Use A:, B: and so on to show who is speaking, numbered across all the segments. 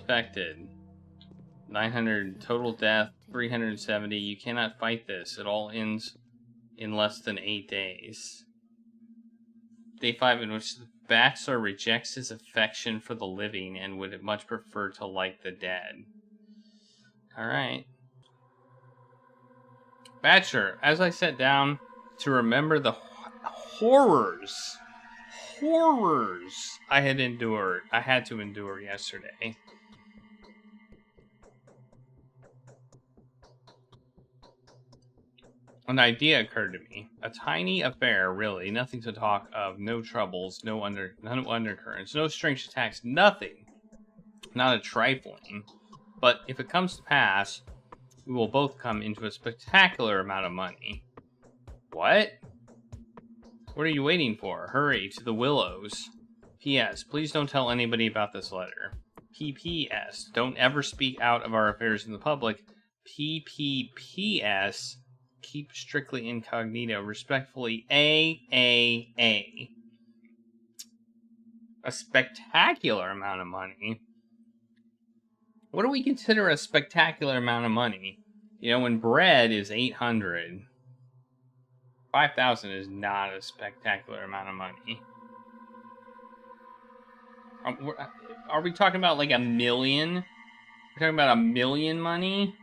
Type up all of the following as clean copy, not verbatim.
A: infected. 900 total death, 370. You cannot fight this. It all ends in less than 8 days. Day 5, in which the Bachelor rejects his affection for the living and would much prefer to like the dead. Alright. Bachelor, as I sat down to remember the horrors I had to endure yesterday. An idea occurred to me. A tiny affair, really. Nothing to talk of. No troubles. No undercurrents. No strange attacks. Nothing. Not a trifling. But if it comes to pass, we will both come into a spectacular amount of money. What? What are you waiting for? Hurry to the Willows. P.S. Please don't tell anybody about this letter. P.P.S. Don't ever speak out of our affairs in the public. P.P.P.S. Keep strictly incognito. Respectfully, A. A spectacular amount of money? What do we consider a spectacular amount of money? You know, when bread is 800, 5,000 is not a spectacular amount of money. Are we talking about like 1 million? We're talking about 1 million money?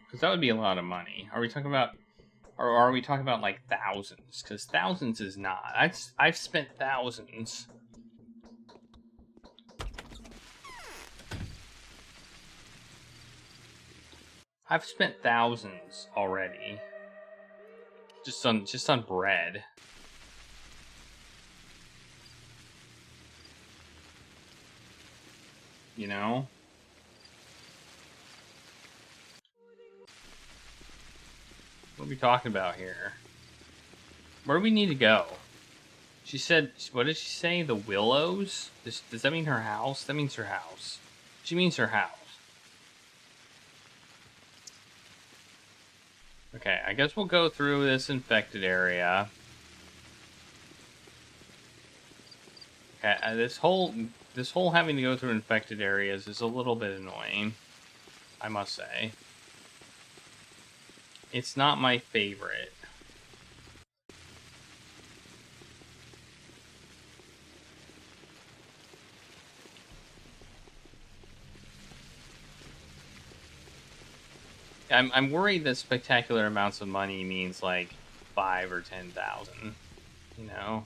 A: Because that would be a lot of money. Are we talking about... Or are we talking about, like, thousands? Because thousands is not. I've spent thousands. I've spent thousands already. Just on bread. You know? What are we talking about here? Where do we need to go? She said, what did she say? The Willows? Does that mean her house? That means her house. She means her house. Okay, I guess we'll go through this infected area. Okay, this whole having to go through infected areas is a little bit annoying, I must say. It's not my favorite. I'm worried that spectacular amounts of money means like 5 or 10,000, you know?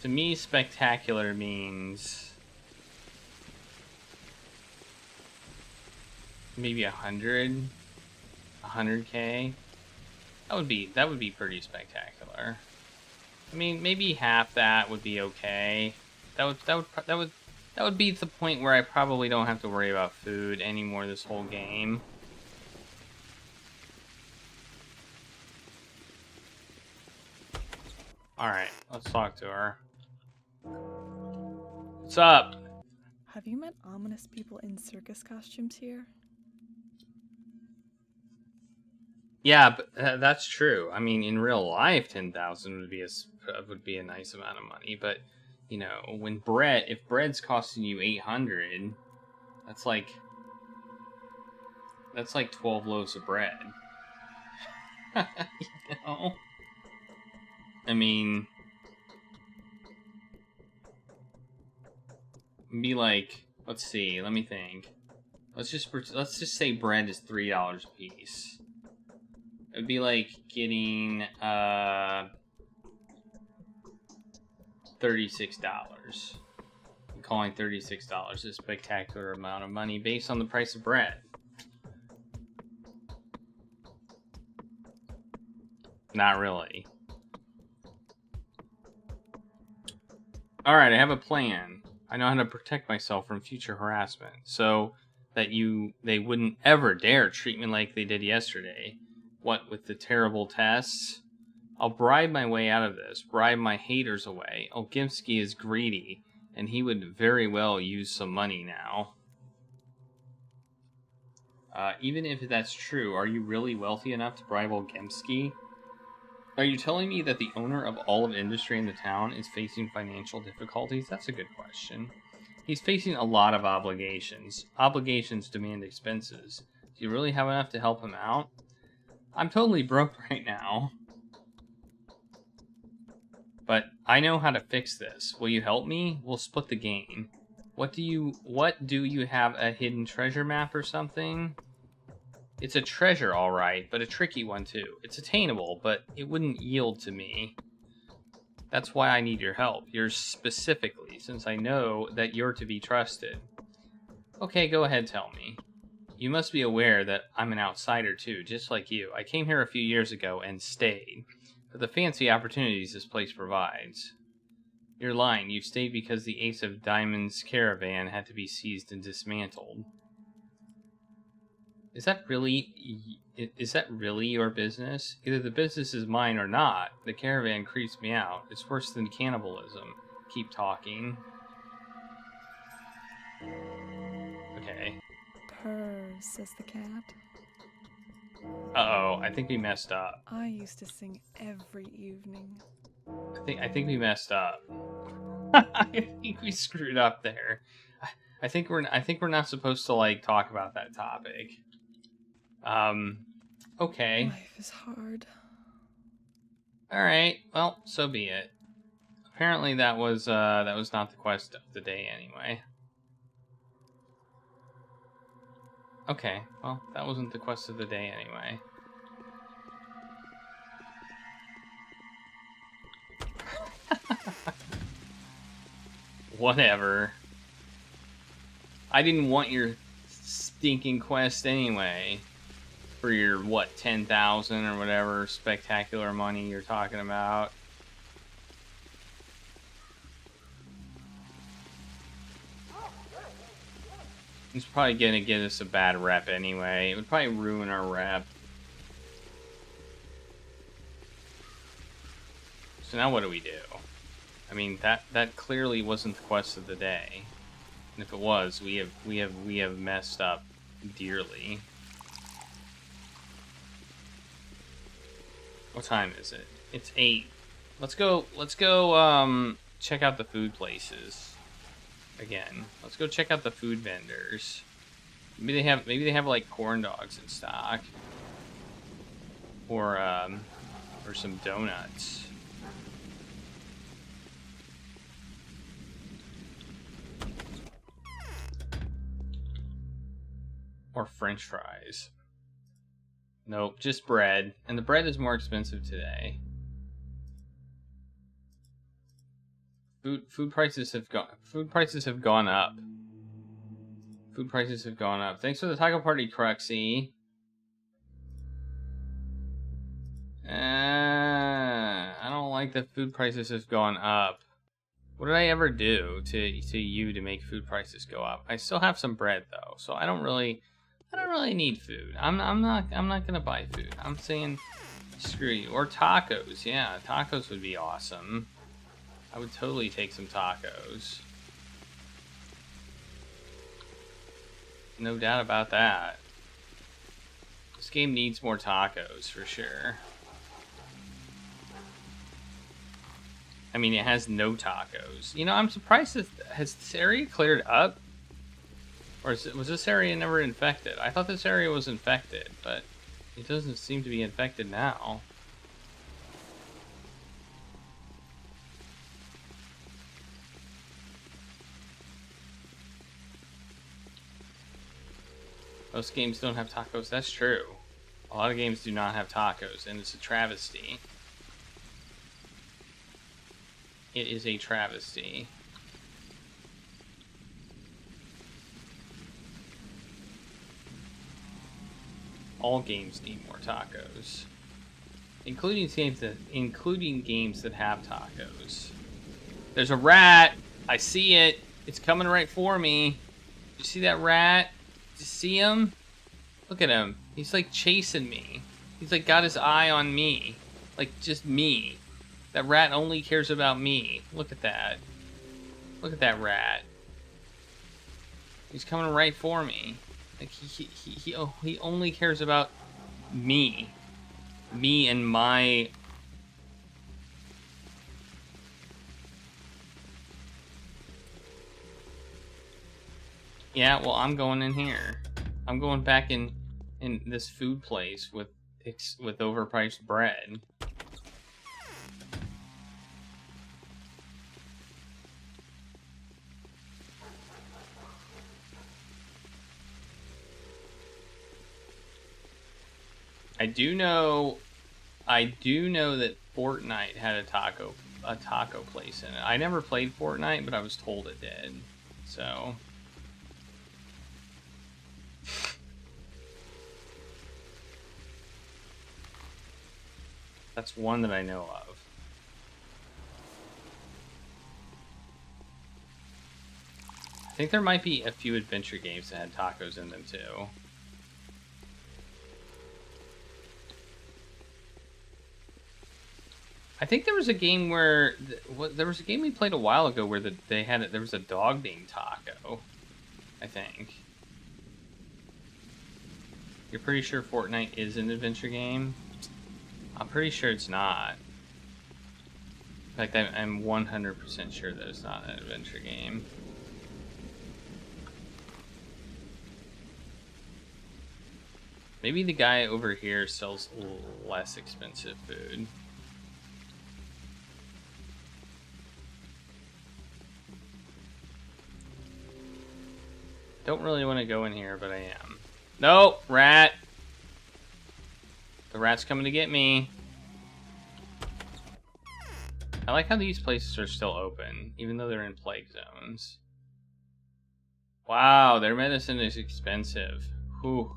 A: To me, spectacular means maybe 100K. That would be pretty spectacular. I mean, maybe half that would be okay. That would be the point where I probably don't have to worry about food anymore this whole game. Alright, let's talk to her. What's up?
B: Have you met ominous people in circus costumes here?
A: Yeah, but that's true. I mean, in real life, 10,000 would be a nice amount of money. But you know, if bread's costing you 800, that's like 12 loaves of bread. You know? I mean, be like, let's see, let me think. Let's just say bread is $3 a piece. It'd be like getting $36. I'm calling $36 a spectacular amount of money based on the price of bread. Not really. Alright, I have a plan. I know how to protect myself from future harassment, so that they wouldn't ever dare treat me like they did yesterday. What with the terrible tests? I'll bribe my way out of this, bribe my haters away. Olgimsky is greedy, and he would very well use some money now. Even if that's true, are you really wealthy enough to bribe Olgimsky? Are you telling me that the owner of all of industry in the town is facing financial difficulties? That's a good question. He's facing a lot of obligations. Obligations demand expenses. Do you really have enough to help him out? I'm totally broke right now. But I know how to fix this. Will you help me? We'll split the gain. What do you have, a hidden treasure map or something? It's a treasure, all right, but a tricky one too. It's attainable, but it wouldn't yield to me. That's why I need your help. Yours specifically, since I know that you're to be trusted. Okay, go ahead, tell me. You must be aware that I'm an outsider too, just like you. I came here a few years ago and stayed. For the fancy opportunities this place provides. You're lying. You stayed because the Ace of Diamonds caravan had to be seized and dismantled. Is that really your business? Either the business is mine or not. The caravan creeps me out. It's worse than cannibalism. Keep talking. Okay.
B: Purr, says the cat.
A: Uh-oh, I think we messed up.
B: I used to sing every evening.
A: I think we messed up. I think we screwed up there. I think we're not supposed to like talk about that topic. Okay.
B: Life is hard.
A: Alright, well, so be it. Apparently that was not the quest of the day anyway. Okay, well, that wasn't the quest of the day anyway. Whatever. I didn't want your stinking quest anyway. For your, what, 10,000 or whatever spectacular money you're talking about. It's probably gonna get us a bad rep anyway. It would probably ruin our rep. So now what do we do? I mean, that clearly wasn't the quest of the day. And if it was, we have messed up dearly. What time is it? It's 8. Let's go check out the food places. Again. Let's go check out the food vendors. Maybe they have like corn dogs in stock. Or some donuts. Or French fries. Nope, just bread. And the bread is more expensive today. Food prices have gone up. Food prices have gone up. Thanks for the taco party, Cruxy. I don't like that food prices have gone up. What did I ever do to you to make food prices go up? I still have some bread though, so I don't really need food. I'm not gonna buy food. I'm saying screw you. Or tacos. Yeah, tacos would be awesome. I would totally take some tacos. No doubt about that. This game needs more tacos for sure. I mean, it has no tacos. You know, I'm surprised that has this area cleared up? Or was this area never infected? I thought this area was infected, but it doesn't seem to be infected now. Most games don't have tacos. That's true. A lot of games do not have tacos, and it's a travesty. It is a travesty. All games need more tacos, including games that have tacos. There's a rat. I see it. It's coming right for me. You see that rat? You see him? Look at him. He's like chasing me. He's like got his eye on me, like just me. That rat only cares about me. Look at that. Look at that rat. He's coming right for me. Like he only cares about me. Me and my Yeah, well, I'm going in here. I'm going back in this food place with overpriced bread. I do know that Fortnite had a taco place in it. I never played Fortnite, but I was told it did. So that's one that I know of. I think there might be a few adventure games that had tacos in them too. I think there was a game where there was a game we played a while ago where there was a dog named Taco. I think. You're pretty sure Fortnite is an adventure game? I'm pretty sure it's not. In fact, I'm 100% sure that it's not an adventure game. Maybe the guy over here sells less expensive food. Don't really want to go in here, but I am. No, rat! The rat's coming to get me. I like how these places are still open, even though they're in plague zones. Wow, their medicine is expensive. Whew.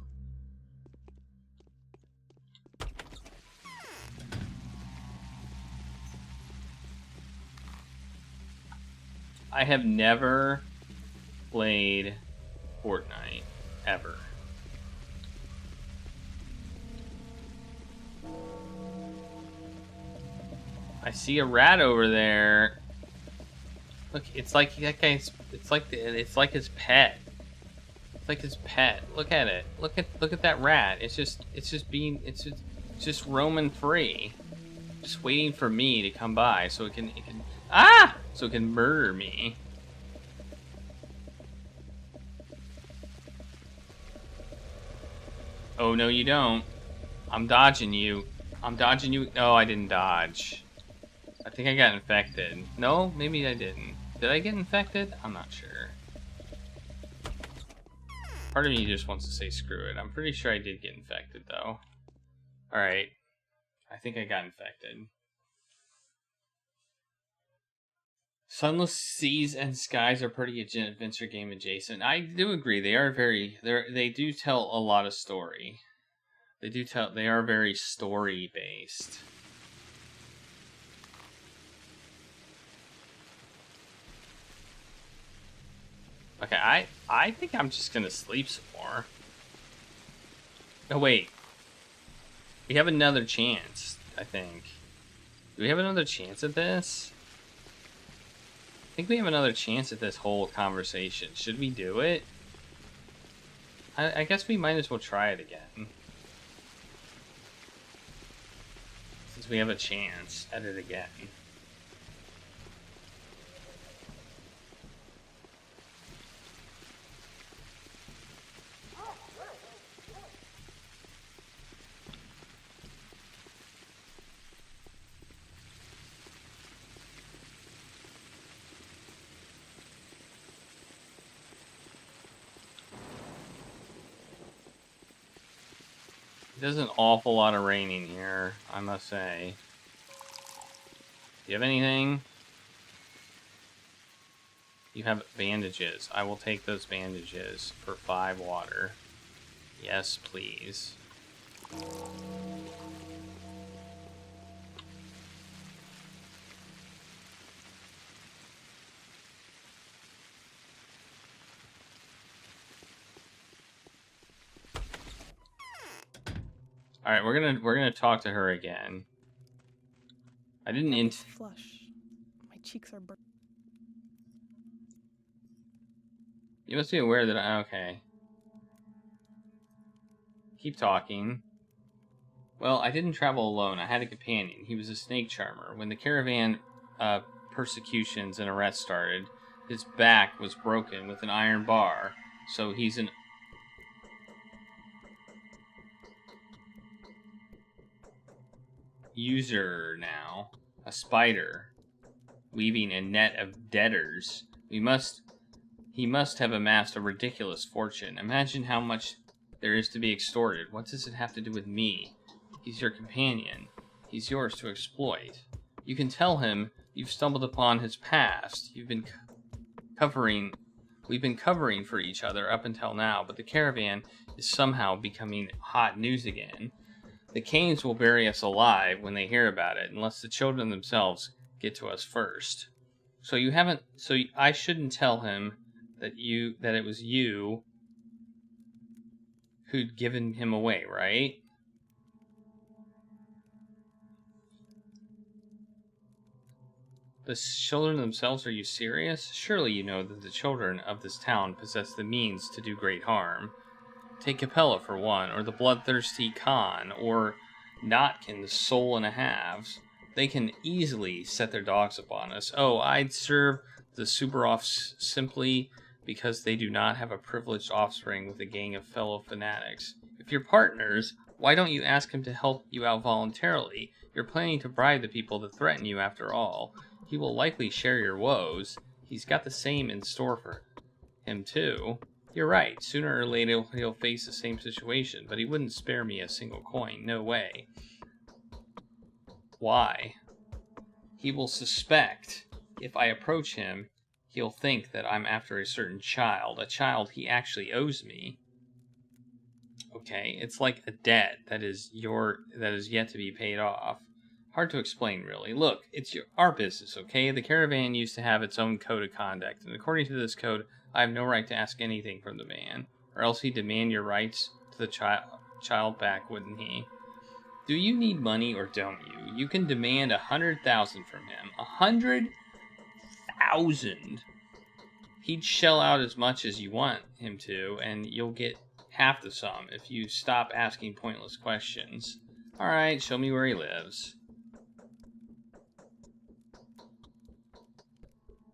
A: I have never played Fortnite, ever. I see a rat over there. Look, it's like that guy's. It's like his pet. It's like his pet. Look at it. Look at that rat. It's just roaming free, just waiting for me to come by so it can murder me. Oh, no, you don't. I'm dodging you. I'm dodging you. No, I didn't dodge. I think I got infected. No, maybe I didn't. Did I get infected? I'm not sure. Part of me just wants to say screw it. I'm pretty sure I did get infected, though. Alright. I think I got infected. Sunless seas and skies are pretty adventure game adjacent. I do agree. They are they do tell a lot of story. They are very story based. Okay, I think I'm just gonna sleep some more. Oh wait. We have another chance, I think. Do we have another chance at this? I think we have another chance at this whole conversation. Should we do it? I guess we might as well try it again. Since we have a chance at it again. There's an awful lot of raining here, I must say. Do you have anything? You have bandages. I will take those bandages for 5 water. Yes, please. All right, we're gonna talk to her again. I didn't
B: flush. My cheeks are burnt.
A: You must be aware that okay. Keep talking. Well, I didn't travel alone. I had a companion. He was a snake charmer. When the caravan persecutions and arrests started, his back was broken with an iron bar. So he's an user now, a spider, weaving a net of debtors. He must have amassed a ridiculous fortune. Imagine how much there is to be extorted. What does it have to do with me? He's your companion. He's yours to exploit. You can tell him you've stumbled upon his past. We've been covering for each other up until now, but the caravan is somehow becoming hot news again. The Canes will bury us alive when they hear about it, unless the children themselves get to us first. So I shouldn't tell him that it was you who'd given him away, right? The children themselves, are you serious? Surely you know that the children of this town possess the means to do great harm. Take Capella for one, or the bloodthirsty Khan, or Notkin, the soul and a halves. They can easily set their dogs upon us. Oh, I'd serve the Subarovs simply because they do not have a privileged offspring with a gang of fellow fanatics. If you're partners, why don't you ask him to help you out voluntarily? You're planning to bribe the people that threaten you after all. He will likely share your woes. He's got the same in store for him, too. You're right. Sooner or later, he'll face the same situation, but he wouldn't spare me a single coin. No way. Why? He will suspect. If I approach him, he'll think that I'm after a certain child, a child he actually owes me. Okay, it's like a debt that is yet to be paid off. Hard to explain, really. Look, it's our business, okay? The caravan used to have its own code of conduct, and according to this code, I have no right to ask anything from the man, or else he'd demand your rights to the child back, wouldn't he? Do you need money or don't you? You can demand 100,000 from him. 100,000. He'd shell out as much as you want him to, and you'll get half the sum if you stop asking pointless questions. All right, show me where he lives.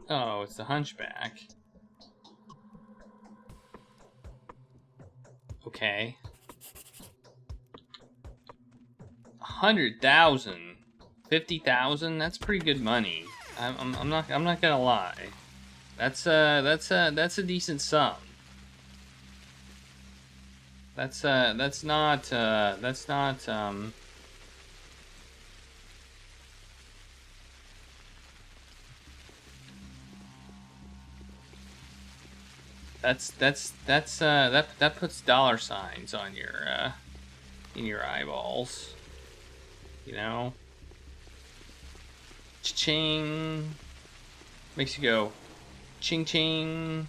A: Oh, it's the hunchback. Okay. 100,000, 50,000. That's pretty good money. I'm not gonna lie. That's a decent sum. That's not that puts dollar signs on your in your eyeballs, you know. Ching, makes you go ching ching.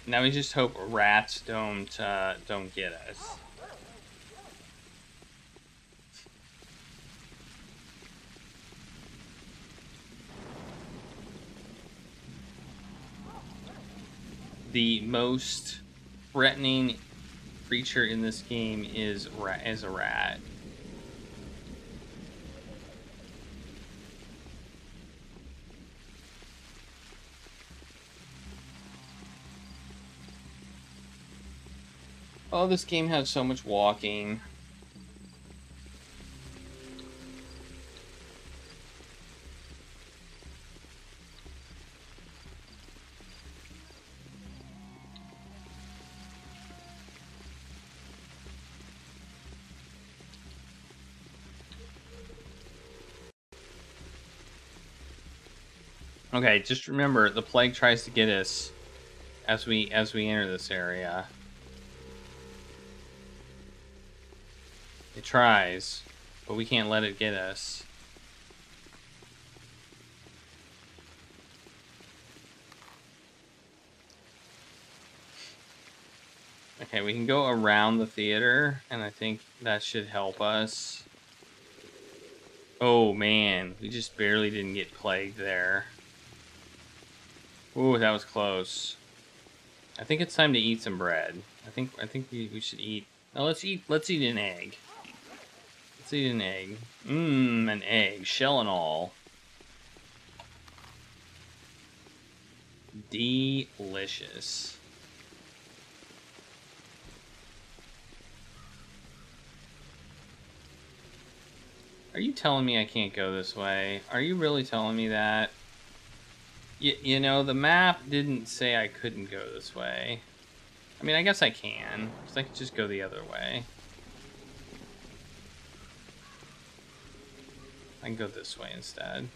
A: Now we just hope rats don't get us. The most threatening creature in this game is a rat. Oh, this game has so much walking. Okay, just remember, the plague tries to get us as we enter this area. It tries, but we can't let it get us. Okay, we can go around the theater, and I think that should help us. Oh man, we just barely didn't get plagued there. Ooh, that was close. I think it's time to eat some bread. I think we should eat. No, let's eat an egg. Let's eat an egg. Mmm, an egg. Shell and all. Delicious. Are you telling me I can't go this way? Are you really telling me that? You know, the map didn't say I couldn't go this way. I mean, I guess I can, because I could just go the other way. I can go this way instead.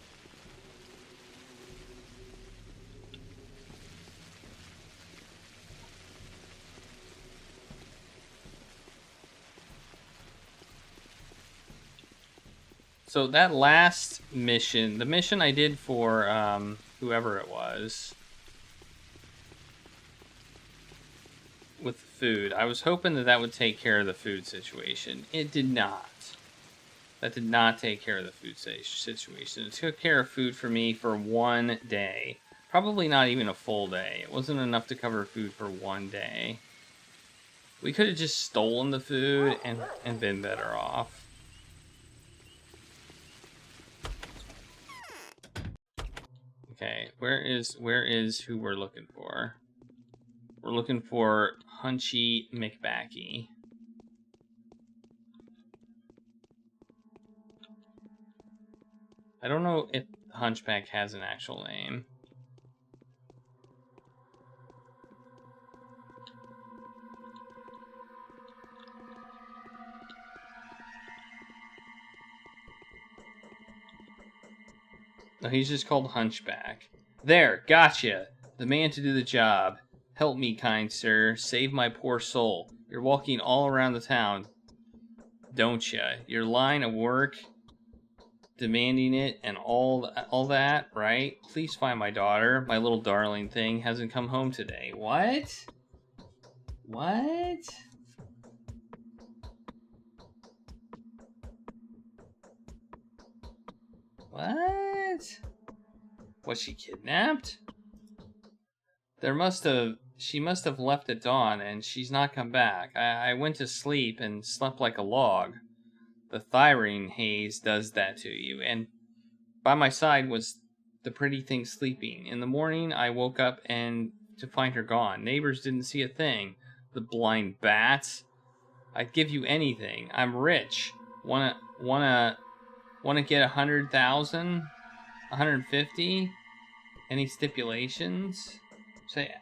A: So that last mission, the mission I did for whoever it was, with food, I was hoping that that would take care of the food situation. It did not. That did not take care of the food situation. It took care of food for me for 1 day. Probably not even a full day. It wasn't enough to cover food for 1 day. We could have just stolen the food and been better off. Okay, where is who we're looking for? We're looking for Hunchy McBacky. I don't know if Hunchback has an actual name. No, he's just called Hunchback. There, gotcha! The man to do the job. Help me, kind sir. Save my poor soul. You're walking all around the town, don't ya? Your line of work, demanding it, and all that, right? Please find my daughter. My little darling thing hasn't come home today. What? What? What? Was she kidnapped? She must have left at dawn and she's not come back. I went to sleep and slept like a log. The thyrine haze does that to you, and by my side was the pretty thing sleeping. In the morning, I woke up and to find her gone. Neighbors didn't see a thing. The blind bats. I'd give you anything. I'm rich. Wanna get 100,000? 150? Any stipulations?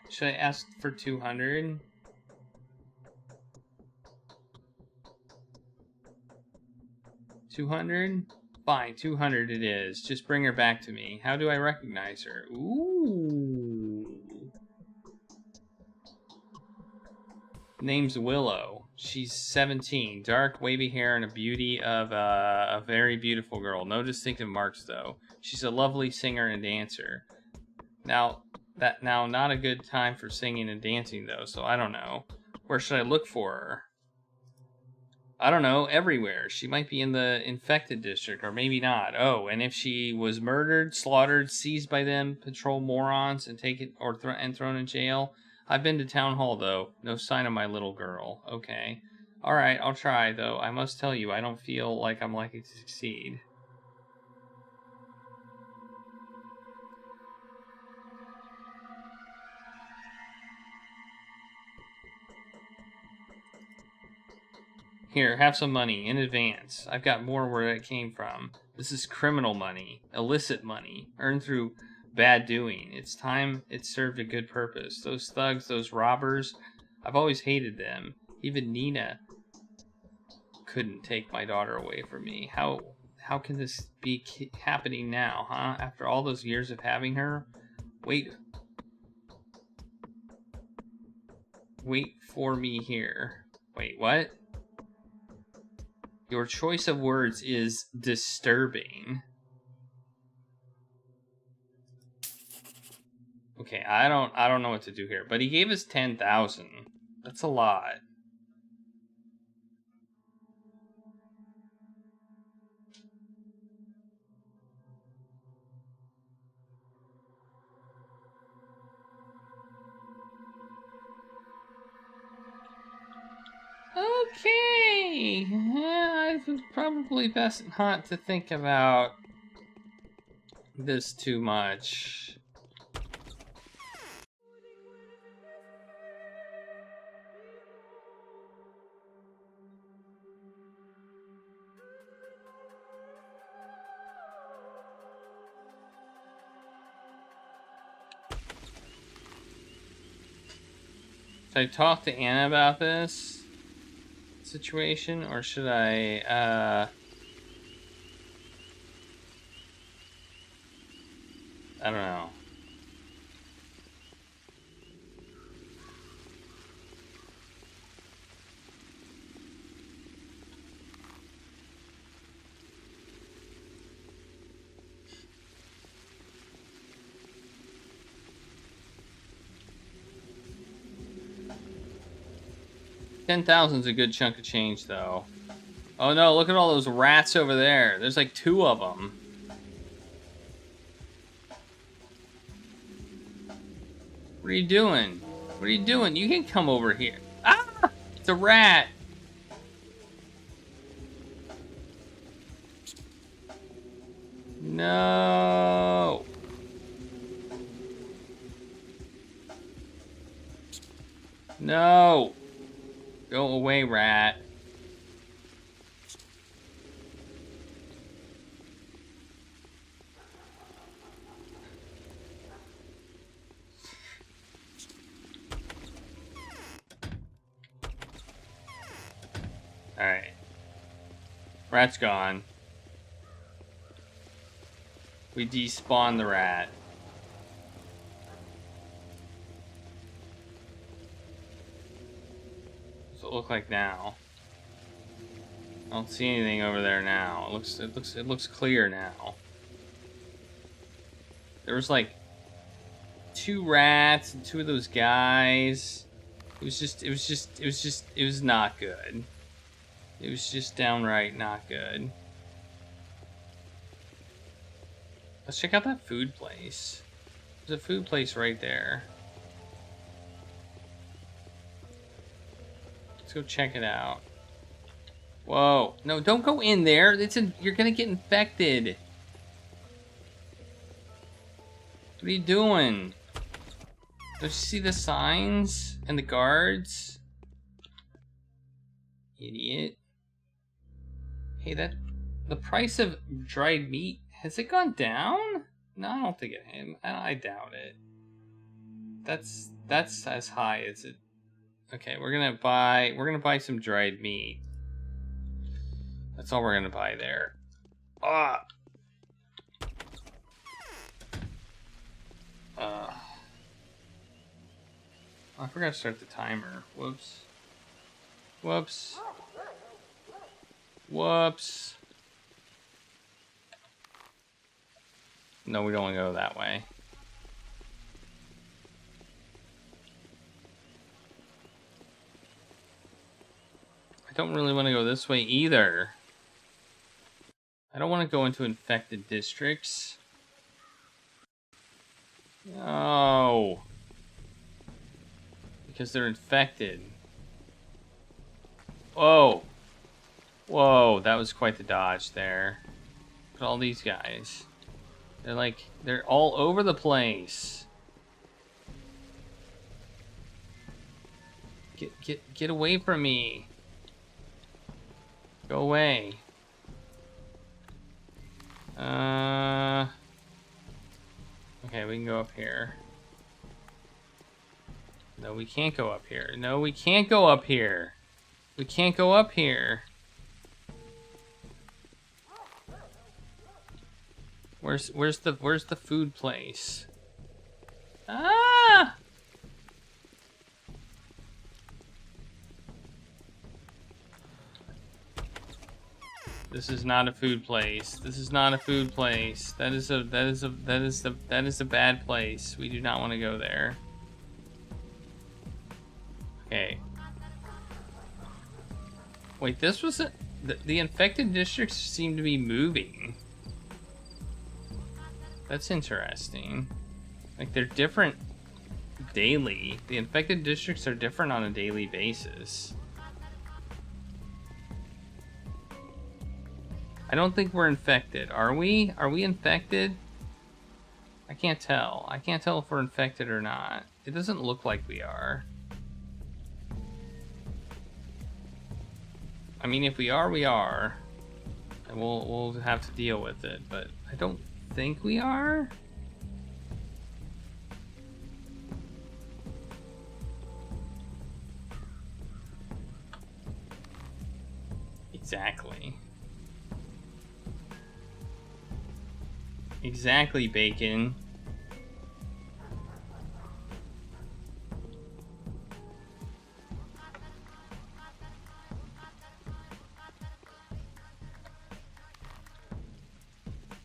A: Should I ask for 200? $200? Fine, 200 it is. Just bring her back to me. How do I recognize her? Ooh. Name's Willow. She's 17. Dark, wavy hair and a beauty of a very beautiful girl. No distinctive marks, though. She's a lovely singer and dancer. Now, not a good time for singing and dancing, though, so I don't know. Where should I look for her? I don't know, everywhere. She might be in the infected district, or maybe not. Oh, and if she was murdered, slaughtered, seized by them, patrol morons, and taken and thrown in jail. I've been to town hall, though. No sign of my little girl. Okay. Alright, I'll try, though. I must tell you, I don't feel like I'm likely to succeed. Here, have some money, in advance. I've got more where it came from. This is criminal money, illicit money, earned through bad doing. It's time it served a good purpose. Those thugs, those robbers, I've always hated them. Even Nina couldn't take my daughter away from me. How can this be happening now, huh? After all those years of having her? Wait for me here. Wait, what? Your choice of words is disturbing. Okay, I don't know what to do here, but he gave us 10,000. That's a lot. Okay, it's probably best not to think about this too much. Should I talk to Anna about this situation, or should I, I don't know. $10,000's a good chunk of change, though. Oh no, look at all those rats over there. There's like 2 of them. What are you doing? What are you doing? You can come over here. Ah! It's a rat! No! No! Go away, rat. Alright. Rat's gone. We despawn the rat. What's it look like now? I don't see anything over there now. It looks clear now. There was like 2 rats and 2 of those guys. It was not good. It was just downright not good. Let's check out that food place. There's a food place right there. Let's go check it out. Whoa. No, don't go in there. You're gonna get infected. What are you doing? Don't you see the signs and the guards? Idiot. Hey, the price of dried meat, has it gone down? No, I don't think it has. I doubt it. That's as high as it. Okay, we're gonna buy some dried meat. That's all we're gonna buy there. Ah. I forgot to start the timer. Whoops. Whoops. Whoops. No, we don't want to go that way. I don't really want to go this way either. I don't want to go into infected districts. No. Because they're infected. Whoa. Whoa, that was quite the dodge there. Look at all these guys. They're all over the place. Get away from me. Go away. Okay, we can go up here. No, we can't go up here. No, we can't go up here. We can't go up here. Where's the food place? Ah! This is not a food place. This is not a food place. That is a bad place. We do not want to go there. Okay. Wait, this was the infected districts seem to be moving. That's interesting. Like, they're different daily. The infected districts are different on a daily basis. I don't think we're infected. Are we? Are we infected? I can't tell. I can't tell if we're infected or not. It doesn't look like we are. I mean, if we are, we are. And we'll have to deal with it, but I don't think we are. Exactly. Exactly, Bacon.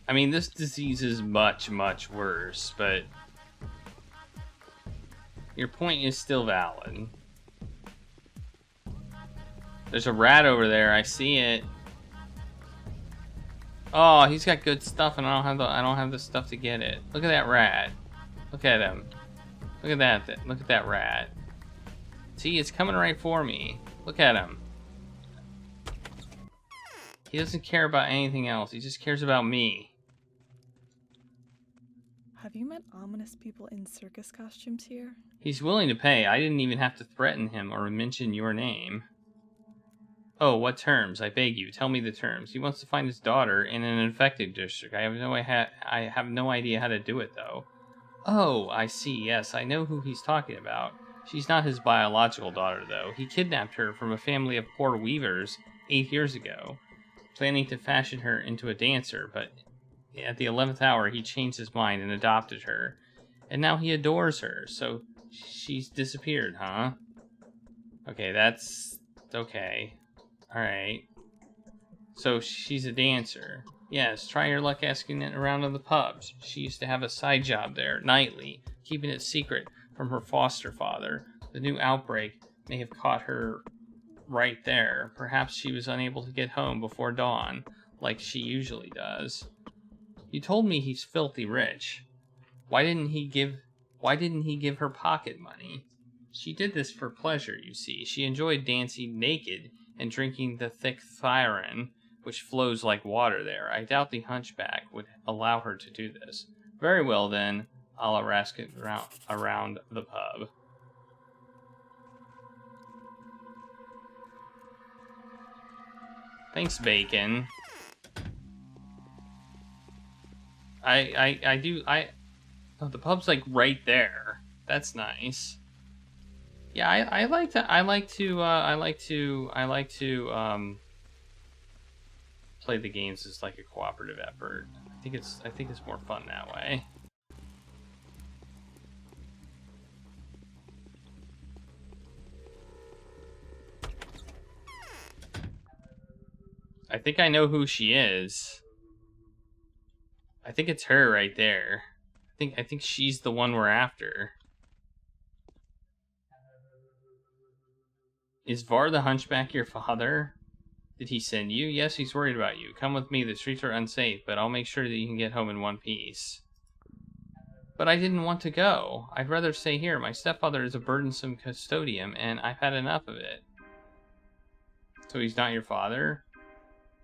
A: I mean, this disease is much, much worse, but your point is still valid. There's a rat over there. I see it. Oh, he's got good stuff, and I don't have the stuff to get it. Look at that rat. Look at him. Look at that. Look at that rat. See, it's coming right for me. Look at him. He doesn't care about anything else. He just cares about me.
B: Have you met ominous people in circus costumes here?
A: He's willing to pay. I didn't even have to threaten him or mention your name. Oh, what terms? I beg you, tell me the terms. He wants to find his daughter in an infected district. I have no idea how to do it, though. Oh, I see. Yes, I know who he's talking about. She's not his biological daughter, though. He kidnapped her from a family of poor weavers 8 years ago, planning to fashion her into a dancer, but at the 11th hour, he changed his mind and adopted her. And now he adores her, so she's disappeared, huh? Okay, that's okay. Alright. So she's a dancer. Yes, try your luck asking it around in the pubs. She used to have a side job there, nightly, keeping it secret from her foster father. The new outbreak may have caught her right there. Perhaps she was unable to get home before dawn, like she usually does. You told me he's filthy rich. Why didn't he give her pocket money? She did this for pleasure, you see. She enjoyed dancing naked and drinking the thick thirin, which flows like water there. I doubt the hunchback would allow her to do this. Very well, then. I'll harass it around the pub. Thanks, Bacon. Oh, the pub's like right there. That's nice. Yeah, I like to play the games as like a cooperative effort. I think it's more fun that way. I think I know who she is. I think it's her right there. I think she's the one we're after. Is Var the Hunchback your father? Did he send you? Yes, he's worried about you. Come with me, the streets are unsafe, but I'll make sure that you can get home in one piece. But I didn't want to go. I'd rather stay here. My stepfather is a burdensome custodian, and I've had enough of it. So he's not your father?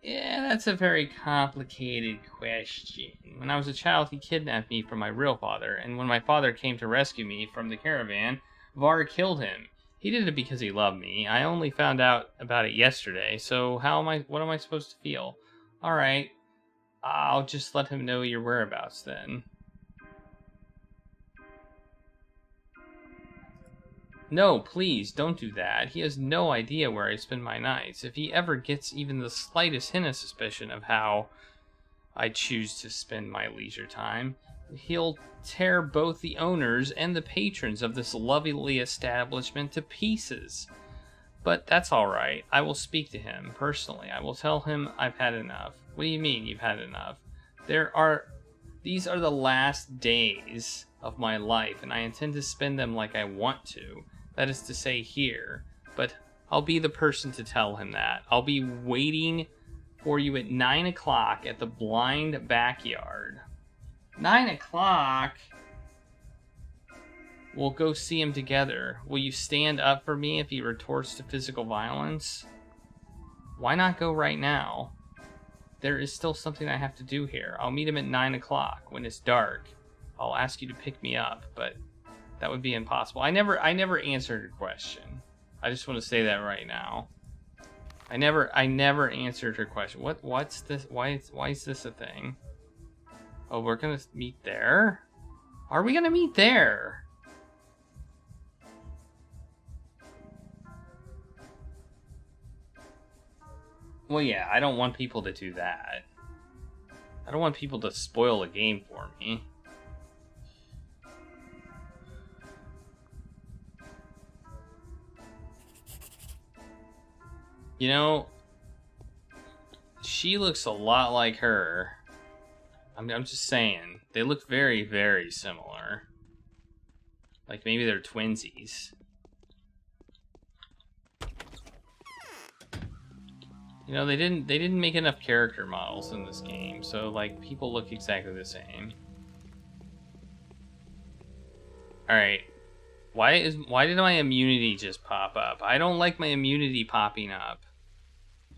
A: Yeah, that's a very complicated question. When I was a child, he kidnapped me from my real father, and when my father came to rescue me from the caravan, Var killed him. He did it because he loved me. I only found out about it yesterday, so what am I supposed to feel? Alright, I'll just let him know your whereabouts then. No, please, don't do that. He has no idea where I spend my nights. If he ever gets even the slightest hint of suspicion of how I choose to spend my leisure time, he'll tear both the owners and the patrons of this lovely establishment to pieces. But that's alright. I will speak to him personally. I will tell him I've had enough. What do you mean you've had enough? These are the last days of my life, and I intend to spend them like I want to. That is to say, here. But I'll be the person to tell him that. I'll be waiting for you at 9 o'clock at the blind backyard. 9 o'clock? We'll go see him together. Will you stand up for me if he retorts to physical violence? Why not go right now? there is still something I have to do here. I'll meet him at 9 o'clock when it's dark. I'll ask you to pick me up, but that would be impossible. I never answered your question. I just want to say that right now. I never answered her question. What's this? Why is this a thing? Oh, we're gonna meet there? Are we gonna meet there? Well, yeah, I don't want people to do that. I don't want people to spoil a game for me. You know, she looks a lot like her. I'm just saying. They look very, very similar. Like maybe they're twinsies. You know, they didn't make enough character models in this game, so like people look exactly the same. Alright. Why did my immunity just pop up? I don't like my immunity popping up.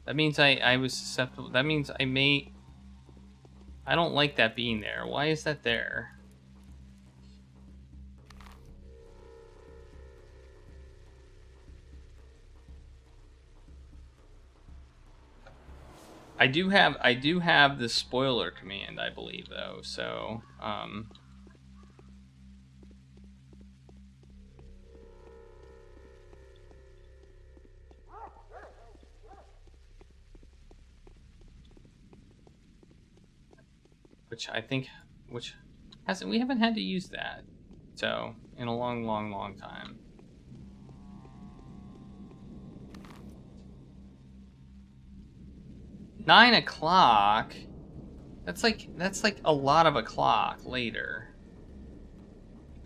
A: That means I was susceptible. That means I don't like that being there. Why is that there? I do have the spoiler command, I believe, though. So, we haven't had to use that, so in a long time. Nine o'clock. That's like a lot of o'clock later.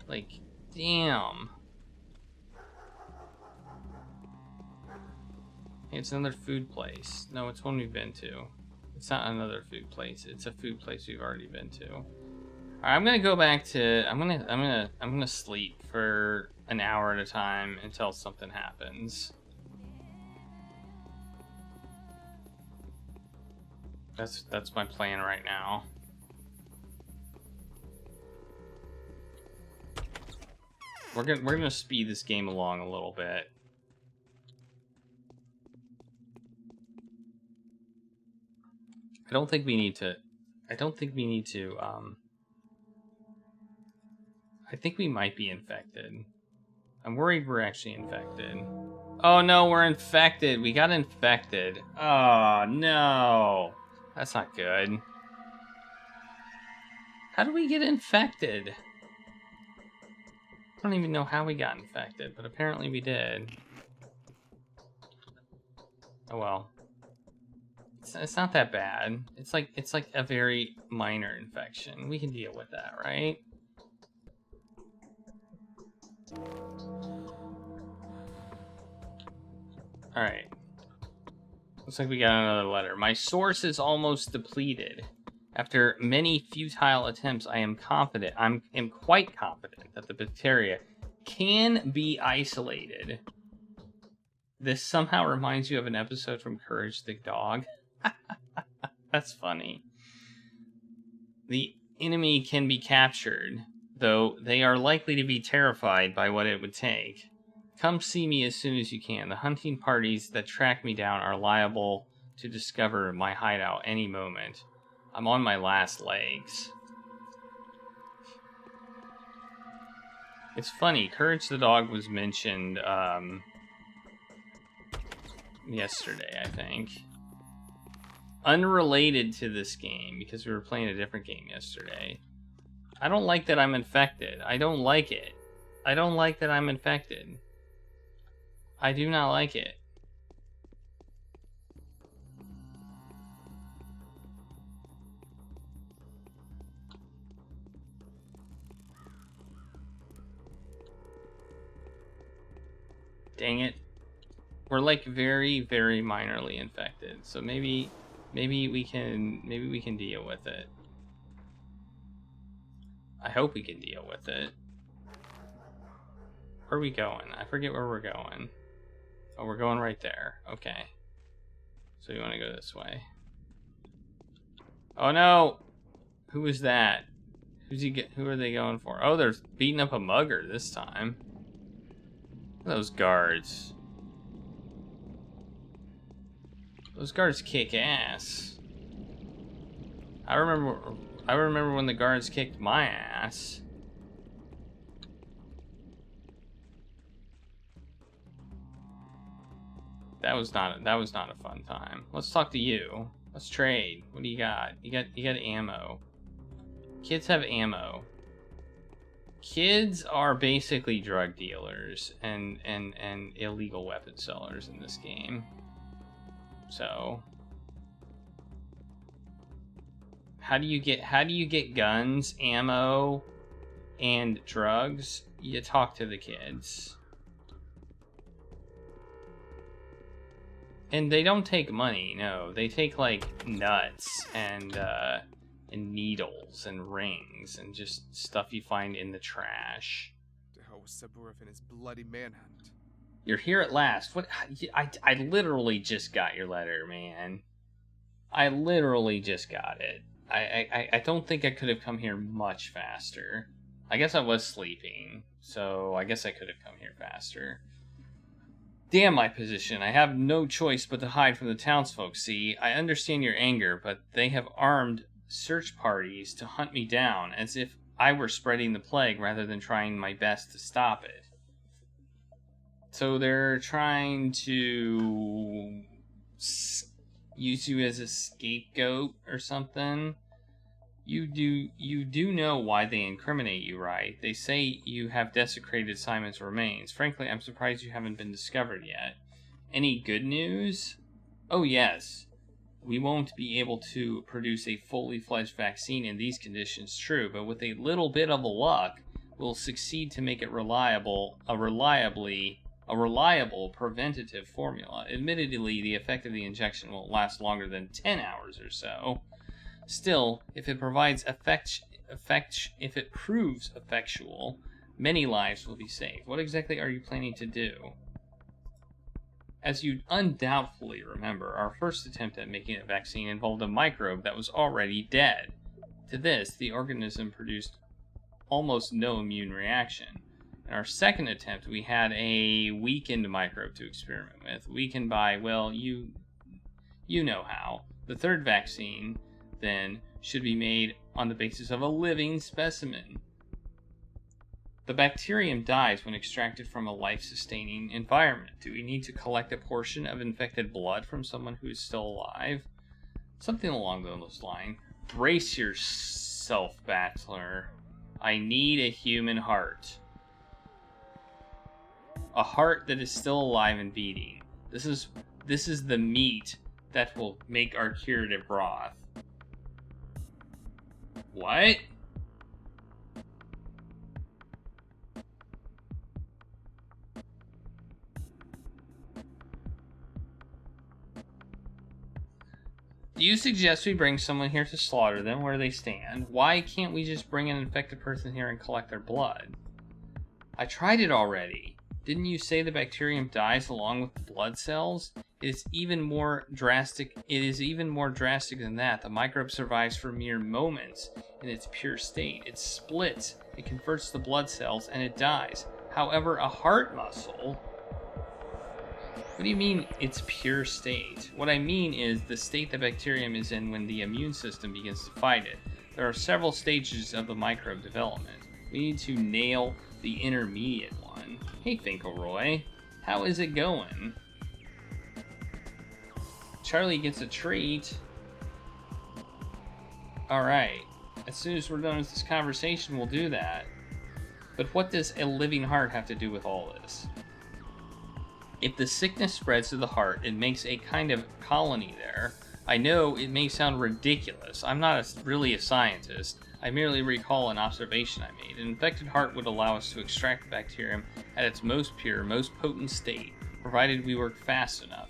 A: Like, damn. It's another food place. No, it's one we've been to. It's not another food place. It's a food place we've already been to. All right, I'm gonna go back to. I'm gonna sleep for an hour at a time until something happens. That's my plan right now. We're gonna speed this game along a little bit. I don't think we need to. I think we might be infected. I'm worried we're actually infected. Oh no, we're infected. We got infected. Oh no. That's not good. How do we get infected? I don't even know how we got infected, but apparently we did. Oh well. It's not that bad. It's like a very minor infection. We can deal with that, right? Alright. Looks like we got another letter. My source is almost depleted. After many futile attempts, I am confident. I am quite confident that the bacteria can be isolated. This somehow reminds you of an episode from Courage the Dog. That's funny. The enemy can be captured, though they are likely to be terrified by what it would take. Come see me as soon as you can. The hunting parties that track me down are liable to discover my hideout any moment. I'm on my last legs. It's funny, Courage the Dog was mentioned yesterday, I think. Unrelated to this game, because we were playing a different game yesterday. I don't like that I'm infected. I don't like it. I don't like that I'm infected. I do not like it. Dang it. We're like very, very minorly infected. So maybe we can deal with it. I hope we can deal with it. Where are we going? I forget where we're going. Oh, we're going right there. Okay. So you want to go this way. Oh no! Who is that? Who are they going for? Oh, they're beating up a mugger this time. Look at those guards. Those guards kick ass. I remember when the guards kicked my ass. That was not a fun time. Let's talk to you. Let's trade. What do you got? You got ammo. Kids have ammo. Kids are basically drug dealers and illegal weapon sellers in this game. So how do you get guns, ammo, and drugs? You talk to the kids. And they don't take money, no. They take like nuts and needles and rings and just stuff you find in the trash.
C: To hell with Saburov and his bloody manhunt.
A: You're here at last. What? I literally just got your letter, man. I literally just got it. I don't think I could have come here much faster. I guess I was sleeping, so I guess I could have come here faster. Damn my position. I have no choice but to hide from the townsfolk, see? I understand your anger, but they have armed search parties to hunt me down, as if I were spreading the plague rather than trying my best to stop it. So they're trying to use you as a scapegoat or something. You do know why they incriminate you, right? They say you have desecrated Simon's remains. Frankly, I'm surprised you haven't been discovered yet. Any good news? Oh yes. We won't be able to produce a fully fledged vaccine in these conditions, true, but with a little bit of luck, we'll succeed to make it a reliable preventative formula. Admittedly, the effect of the injection won't last longer than 10 hours or so. Still, if it provides if it proves effectual, many lives will be saved. What exactly are you planning to do? As you undoubtedly remember, our first attempt at making a vaccine involved a microbe that was already dead. To this, the organism produced almost no immune reaction. In our second attempt, we had a weakened microbe to experiment with. Weakened by, well, you know how. The third vaccine, then, should be made on the basis of a living specimen. The bacterium dies when extracted from a life-sustaining environment. Do we need to collect a portion of infected blood from someone who is still alive? Something along those lines. Brace yourself, Bachelor. I need a human heart. A heart that is still alive and beating. This is the meat that will make our curative broth. What? Do you suggest we bring someone here to slaughter them where they stand? Why can't we just bring an infected person here and collect their blood? I tried it already. Didn't you say the bacterium dies along with blood cells? It is even more drastic than that. The microbe survives for mere moments in its pure state. It splits, it converts the blood cells, and it dies. However, a heart muscle... What do you mean, its pure state? What I mean is the state the bacterium is in when the immune system begins to fight it. There are several stages of the microbe development. We need to nail the intermediate one. Hey, Finkelroy. How is it going? Charlie gets a treat. Alright. As soon as we're done with this conversation, we'll do that. But what does a living heart have to do with all this? If the sickness spreads to the heart, it makes a kind of colony there. I know it may sound ridiculous. I'm not really a scientist. I merely recall an observation I made. An infected heart would allow us to extract the bacterium at its most pure, most potent state, provided we work fast enough.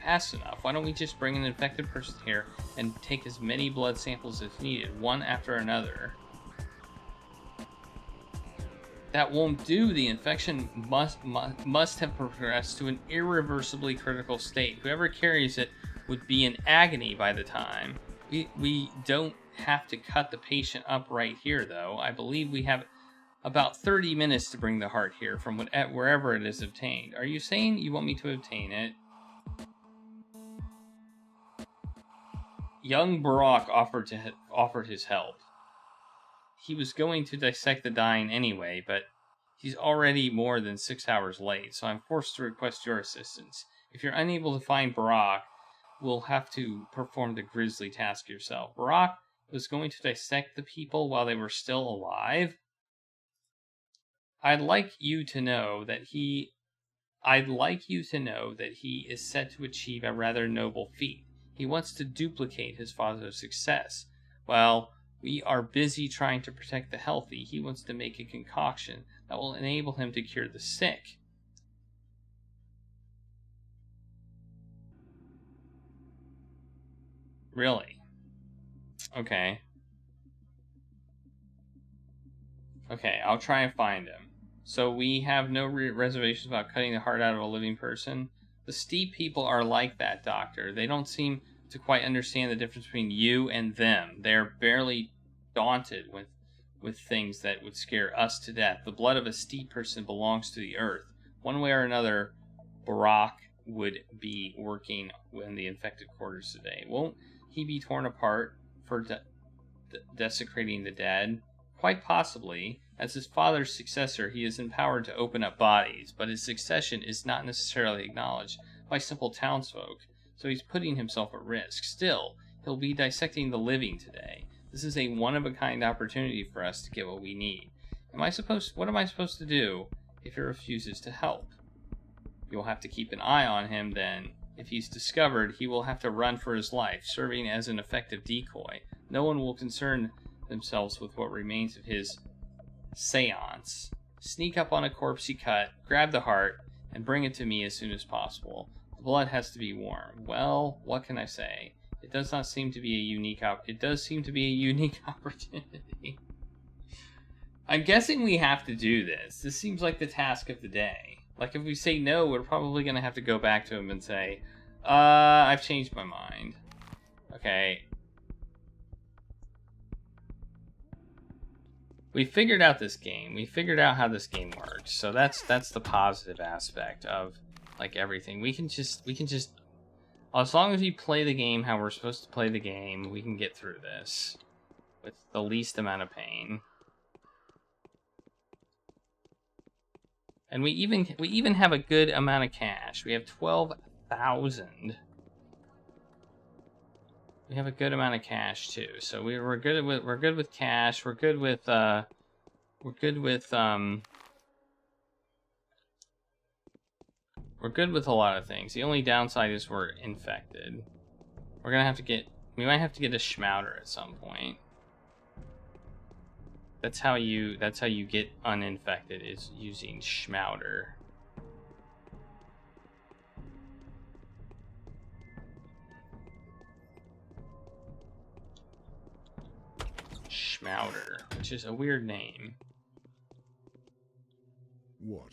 A: Fast enough? Why don't we just bring an infected person here and take as many blood samples as needed, one after another? That won't do. The infection must have progressed to an irreversibly critical state. Whoever carries it would be in agony by the time. We don't have to cut the patient up right here, though. I believe we have about 30 minutes to bring the heart here from wherever it is obtained. Are you saying you want me to obtain it? Young Barak offered his help. He was going to dissect the dying anyway, but he's already more than 6 hours late, so I'm forced to request your assistance. If you're unable to find Barak, we'll have to perform the grisly task yourself. Barak was going to dissect the people while they were still alive. I'd like you to know that he is set to achieve a rather noble feat. He wants to duplicate his father's success. While we are busy trying to protect the healthy, he wants to make a concoction that will enable him to cure the sick. Really? Okay. Okay, I'll try and find him. So we have no reservations about cutting the heart out of a living person? The steep people are like that, Doctor. They don't seem to quite understand the difference between you and them. They're barely daunted with things that would scare us to death. The blood of a steep person belongs to the earth. One way or another, Barak would be working in the infected quarters today. Won't he be torn apart for desecrating the dead? Quite possibly. As his father's successor, he is empowered to open up bodies, but his succession is not necessarily acknowledged by simple townsfolk, so he's putting himself at risk. Still, he'll be dissecting the living today. This is a one-of-a-kind opportunity for us to get what we need. What am I supposed to do if he refuses to help? You'll have to keep an eye on him then. If he's discovered, he will have to run for his life, serving as an effective decoy. No one will concern themselves with what remains of his seance. Sneak up on a corpse you cut, grab the heart, and bring it to me as soon as possible. The blood has to be warm. Well, what can I say? It does seem to be a unique opportunity. I'm guessing we have to do this. This seems like the task of the day. Like, if we say no, we're probably going to have to go back to him and say, I've changed my mind. Okay. We figured out this game. We figured out how this game works. So that's the positive aspect of, like, everything. We can just, as long as we play the game how we're supposed to play the game, we can get through this with the least amount of pain. And we even have a good amount of cash. We have 12,000. We have a good amount of cash too. So we're good with cash. We're good with a lot of things. The only downside is we're infected. We might have to get a schmouter at some point. That's how you get uninfected, is using schmouter. Schmouter, which is a weird name.
D: What?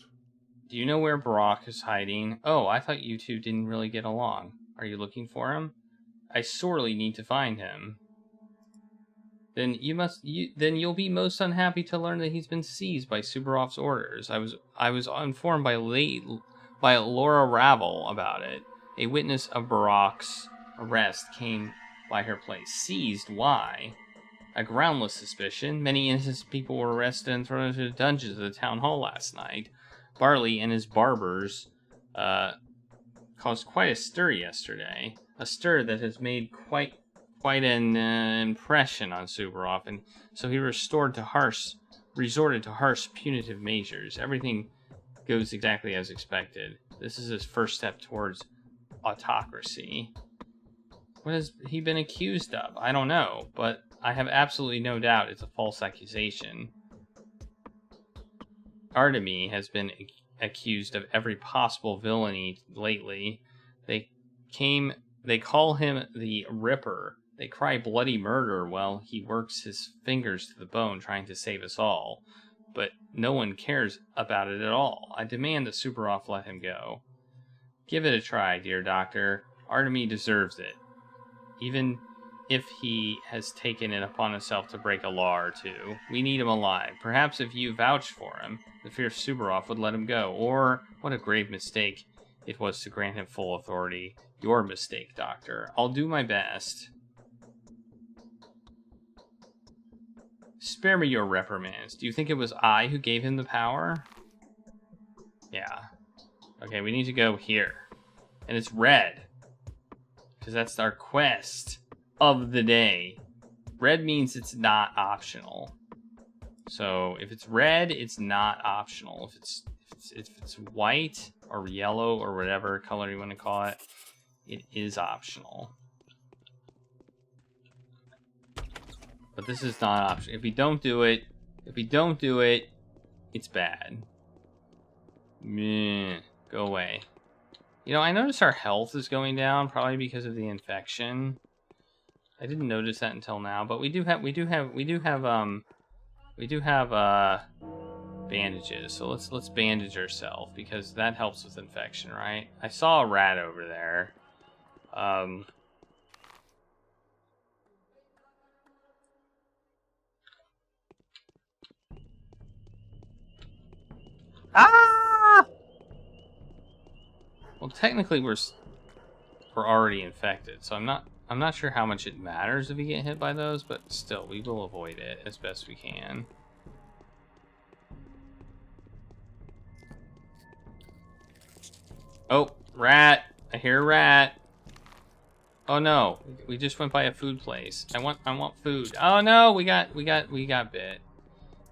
A: Do you know where Barak is hiding? Oh, I thought you two didn't really get along. Are you looking for him? I sorely need to find him. Then you'll be most unhappy to learn that he's been seized by Subarov's orders. I was informed by Laura Ravel about it. A witness of Barak's arrest came by her place. Seized? Why? A groundless suspicion. Many innocent people were arrested and thrown into the dungeons of the town hall last night. Barley and his barbers caused quite a stir yesterday. A stir that has made quite an impression on Subarov, and so he resorted to harsh punitive measures. Everything goes exactly as expected. This is his first step towards autocracy. What has he been accused of? I don't know, but I have absolutely no doubt it's a false accusation. Artemy has been accused of every possible villainy lately. They call him the Ripper. They cry bloody murder while he works his fingers to the bone trying to save us all. But no one cares about it at all. I demand that Subarov let him go. Give it a try, dear doctor. Artemy deserves it. Even if he has taken it upon himself to break a law or two. We need him alive. Perhaps if you vouched for him, the fierce Subaroff would let him go. Or, what a grave mistake it was to grant him full authority. Your mistake, Doctor. I'll do my best. Spare me your reprimands. Do you think it was I who gave him the power? Yeah. Okay, we need to go here. And it's red. Because that's our quest of the day. Red means it's not optional. So if it's red, it's not optional. If it's white or yellow or whatever color you want to call it, it is optional. But this is not optional. If we don't do it, it's bad. Meh, go away. You know, I noticed our health is going down, probably because of the infection. I didn't notice that until now, but we do have bandages. So let's bandage ourselves because that helps with infection, right? I saw a rat over there. Ah! Well, technically we're already infected, so I'm not sure how much it matters if we get hit by those, but still, we will avoid it as best we can. Oh, rat! I hear a rat. Oh no, we just went by a food place. I want food. Oh no, we got bit.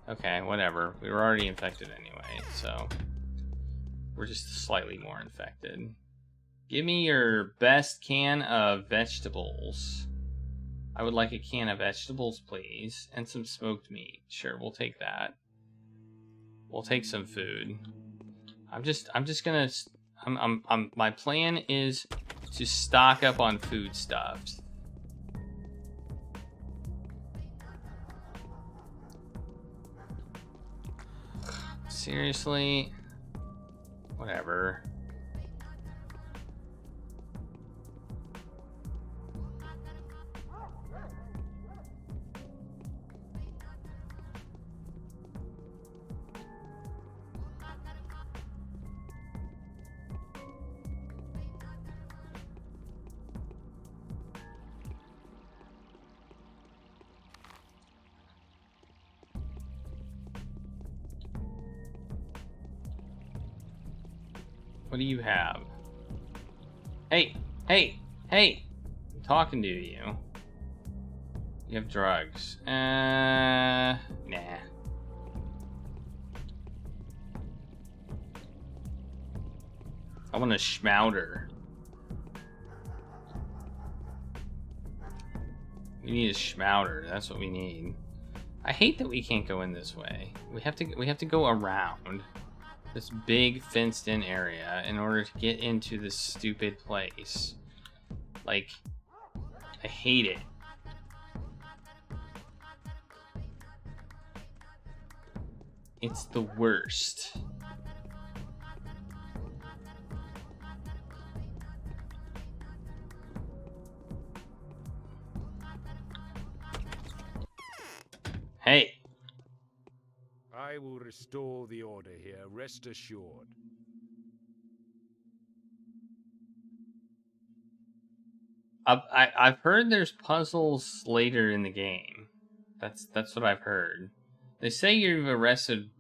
A: Okay, whatever. We were already infected anyway, so we're just slightly more infected. Give me your best can of vegetables. I would like a can of vegetables, please, and some smoked meat. Sure, we'll take that. We'll take some food. My plan is to stock up on foodstuffs. Seriously? Whatever. What do you have? Hey! I'm talking to you. You have drugs. Nah. I want a schmouder. We need a schmouder. That's what we need. I hate that we can't go in this way. We have to go around this big fenced-in area in order to get into this stupid place. Like, I hate it. It's the worst. Hey.
D: I will restore the order here, rest assured.
A: I've heard there's puzzles later in the game. That's what I've heard. They say you've arrested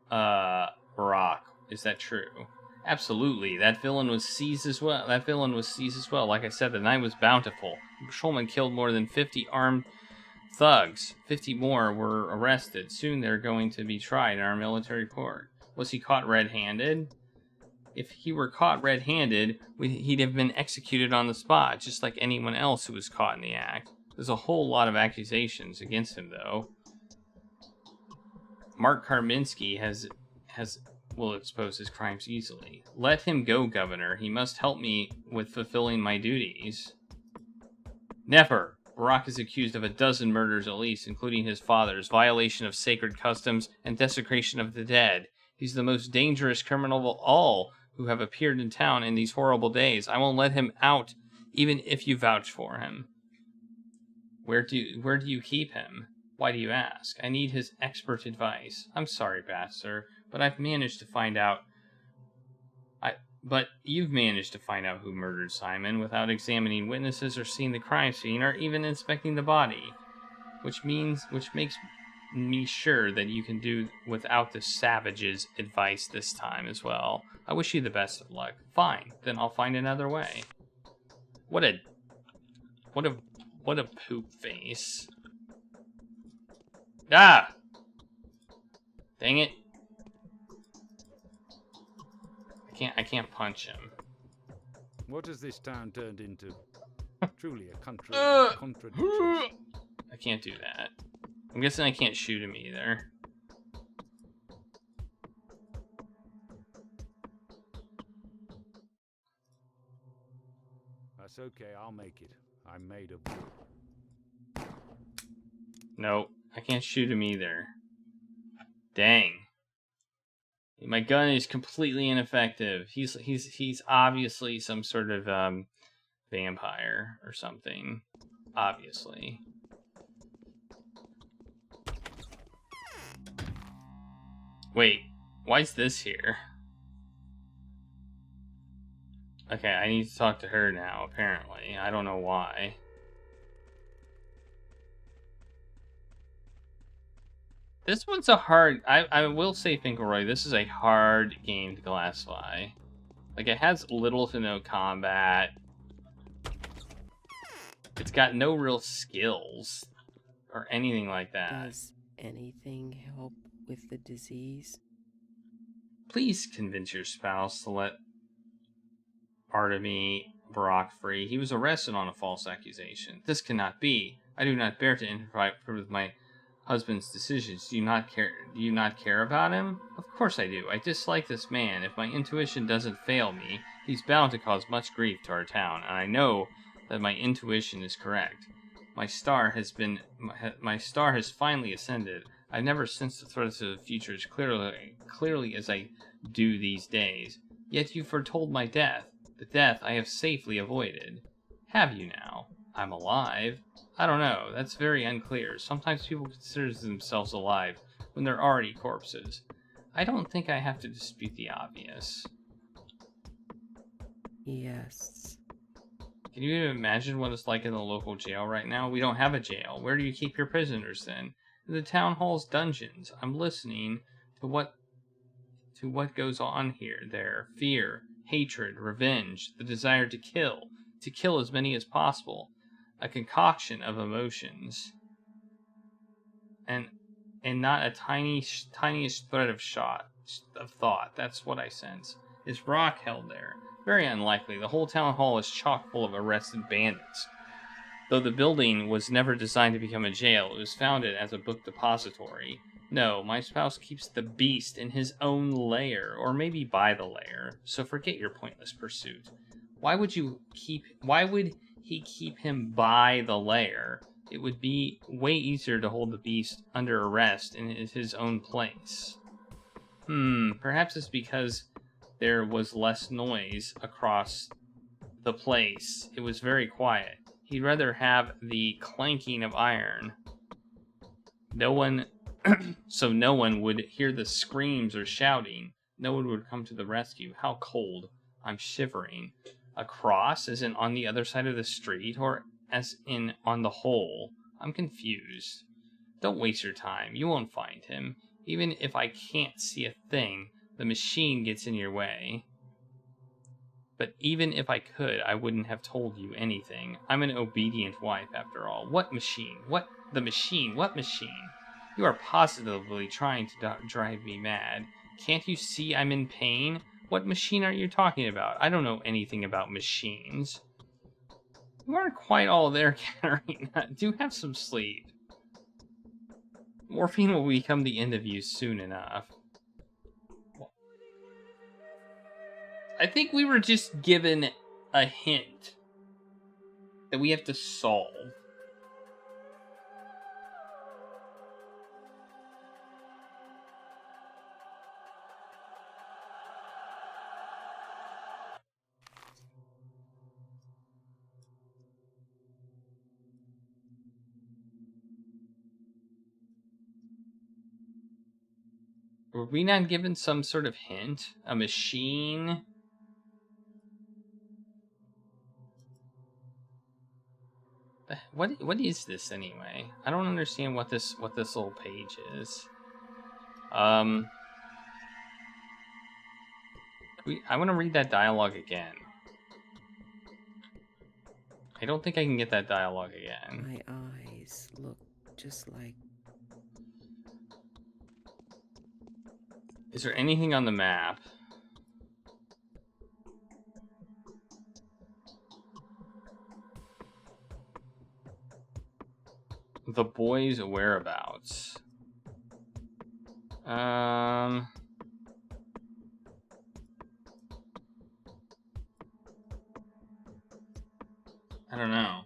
A: Barack. Is that true? Absolutely. That villain was seized as well. Like I said, the night was bountiful. The patrolman killed more than 50 armed thugs. 50 more were arrested. Soon they're going to be tried in our military court. Was he caught red-handed? If he were caught red-handed, he'd have been executed on the spot, just like anyone else who was caught in the act. There's a whole lot of accusations against him, though. Mark Karminski will expose his crimes easily. Let him go, Governor. He must help me with fulfilling my duties. Never. Barack is accused of a dozen murders at least, including his father's, violation of sacred customs, and desecration of the dead. He's the most dangerous criminal of all who have appeared in town in these horrible days. I won't let him out, even if you vouch for him. Where do you keep him? Why do you ask? I need his expert advice. I'm sorry, Bastard, but I've managed to find out. But you've managed to find out who murdered Simon without examining witnesses or seeing the crime scene or even inspecting the body, which makes me sure that you can do without the savage's advice this time as well. I wish you the best of luck. Fine, then I'll find another way. What a poop face. Ah! Dang it. I can't punch him.
D: What has this town turned into? Truly a country of contradictions.
A: I can't do that. I'm guessing I can't shoot him either.
D: That's okay, I'll make it. I'm made of wood.
A: Nope, I can't shoot him either. Dang. My gun is completely ineffective. He's obviously some sort of vampire or something. Obviously. Wait, why is this here? Okay, I need to talk to her now, apparently. I don't know why. This one's a hard... I will say, Finkelroy, this is a hard game to classify. Like, it has little to no combat. It's got no real skills. Or anything like that.
E: Does anything help with the disease?
A: Please convince your spouse to let Artemy Barak free. He was arrested on a false accusation. This cannot be. I do not bear to interfere with my husband's decisions. Do you not care about him? Of course I do. I dislike this man. If my intuition doesn't fail me, he's bound to cause much grief to our town, and I know that my intuition is correct. My star has finally ascended. I've never sensed the threats of the future as clearly as I do these days. Yet you foretold my death, the death I have safely avoided. Have you now? I'm alive. I don't know, that's very unclear. Sometimes people consider themselves alive when they're already corpses. I don't think I have to dispute the obvious.
E: Yes.
A: Can you even imagine what it's like in the local jail right now? We don't have a jail. Where do you keep your prisoners then? In the town hall's dungeons. I'm listening to what goes on here, there. Fear, hatred, revenge, the desire to kill as many as possible. A concoction of emotions. And not a tiniest thread of thought. That's what I sense. Is Brock held there? Very unlikely. The whole town hall is chock full of arrested bandits. Though the building was never designed to become a jail, it was founded as a book depository. No, my spouse keeps the beast in his own lair, or maybe by the lair, so forget your pointless pursuit. Why would he keep him by the lair? It would be way easier to hold the beast under arrest in his own place. Perhaps it's because there was less noise across the place. It was very quiet. He'd rather have the clanking of iron. So no one would hear the screams or shouting. No one would come to the rescue. How cold. I'm shivering. Across, as in on the other side of the street, or as in on the hole? I'm confused. Don't waste your time. You won't find him. Even if I can't see a thing, the machine gets in your way. But even if I could, I wouldn't have told you anything. I'm an obedient wife, after all. What machine? What? The machine? What machine? You are positively trying to drive me mad. Can't you see I'm in pain? What machine are you talking about? I don't know anything about machines. You aren't quite all there, Katarina. Do have some sleep. Morphine will become the end of you soon enough. I think we were just given a hint that we have to solve. Were we not given some sort of hint? A machine? What is this anyway? I don't understand what this little page is. I want to read that dialogue again. I don't think I can get that dialogue again.
E: My eyes look just like...
A: Is there anything on the map? The boy's whereabouts. I don't know.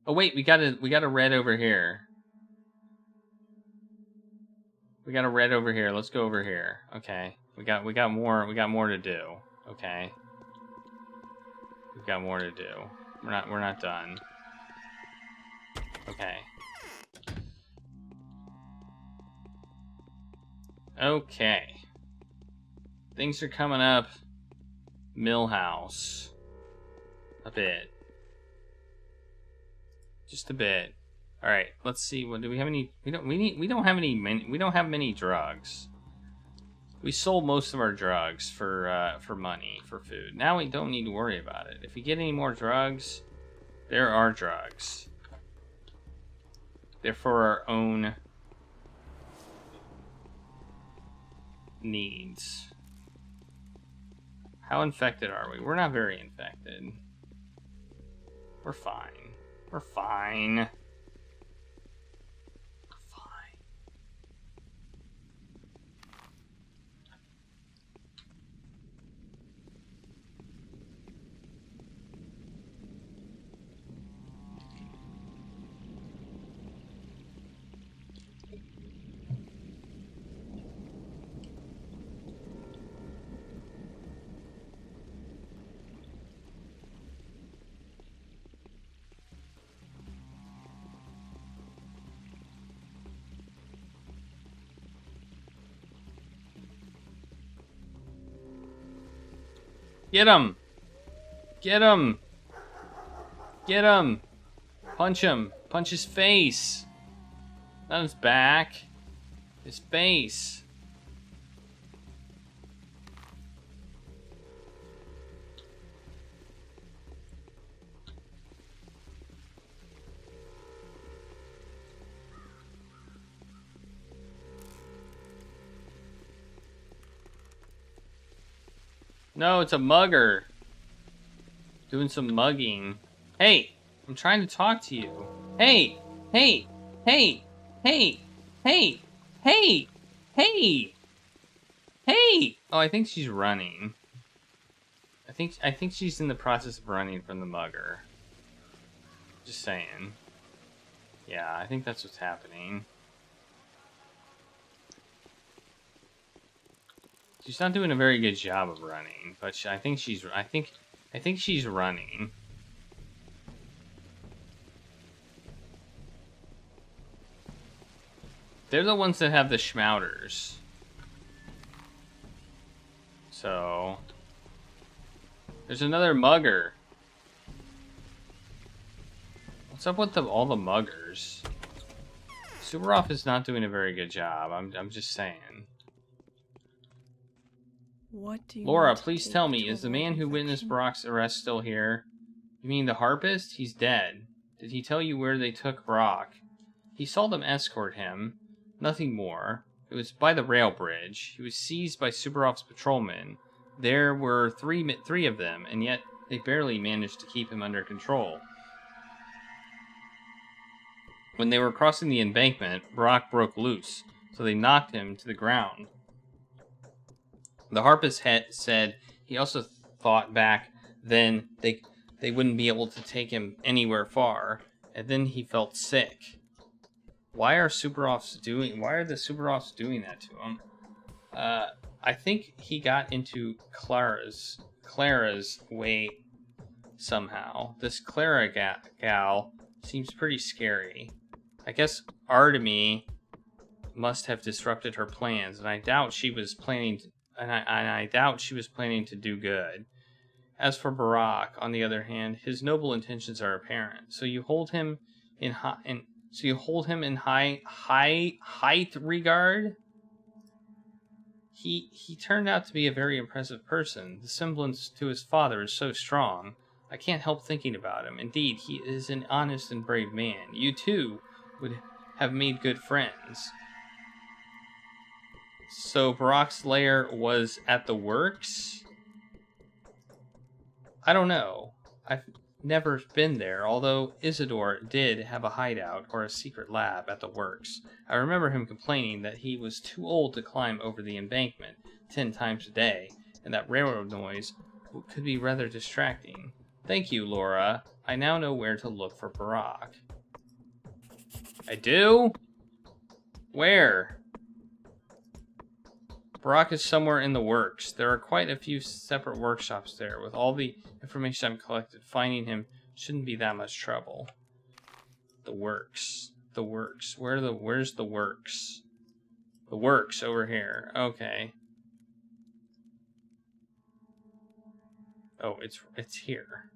A: Oh wait, we got a red over here. We got a red over here. Let's go over here. Okay. We got more to do. Okay. We've got more to do. We're not done. Okay. Okay. Things are coming up. Millhouse. A bit. Just a bit. All right. Let's see. What do we have? Any? We don't have any. We don't have many drugs. We sold most of our drugs for money, for food. Now we don't need to worry about it. If we get any more drugs, there are drugs. They're for our own needs. How infected are we? We're not very infected. We're fine. We're fine. We're fine. Get him! Get him! Get him! Punch him! Punch his face! Not his back. His face. No, it's a mugger. Doing some mugging. Hey, I'm trying to talk to you. Hey, hey, hey, hey, hey, hey, hey, hey. Oh, I think she's running. I think she's in the process of running from the mugger. Just saying. Yeah, I think that's what's happening. She's not doing a very good job of running, but I think she's running. They're the ones that have the schmouters. So there's another mugger. What's up with all the muggers? Subaroff is not doing a very good job. I'm just saying.
B: What do you
A: Laura,
B: want to
A: please
B: take
A: tell me,
B: to
A: is the
B: avoid
A: man who witnessed
B: infection?
A: Brock's arrest still here? You mean the harpist? He's dead. Did he tell you where they took Brock? He saw them escort him. Nothing more. It was by the rail bridge. He was seized by Subarov's patrolmen. There were three of them, and yet they barely managed to keep him under control. When they were crossing the embankment, Brock broke loose, so they knocked him to the ground. The harpist said he also thought back then they wouldn't be able to take him anywhere far, and then he felt sick. Why are the Subarovs doing that to him? I think he got into Clara's Clara's way somehow. This Clara gal seems pretty scary. I guess Artemy must have disrupted her plans, and I doubt she was planning to, I doubt she was planning to do good. As for Barack, on the other hand, his noble intentions are apparent. So you hold him in height regard. He turned out to be a very impressive person. The semblance to his father is so strong. I can't help thinking about him. Indeed, he is an honest and brave man. You too would have made good friends. So Barack's lair was at the works? I don't know. I've never been there, although Isidore did have a hideout or a secret lab at the works. I remember him complaining that he was too old to climb over the embankment 10 times a day, and that railroad noise could be rather distracting. Thank you, Laura. I now know where to look for Barack. I do? Where? Barack is somewhere in the works. There are quite a few separate workshops there. With all the information I've collected, finding him shouldn't be that much trouble. The works. The works. Where's the works? The works over here. Okay. Oh, it's here.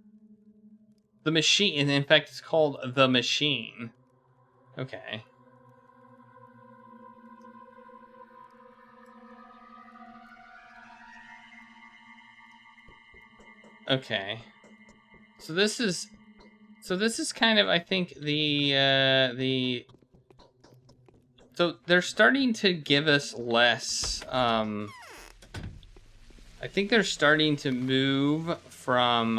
A: The machine, and in fact it's called The Machine. Okay. Okay. So this is kind of, I think, so they're starting to give us less, I think they're starting to move from,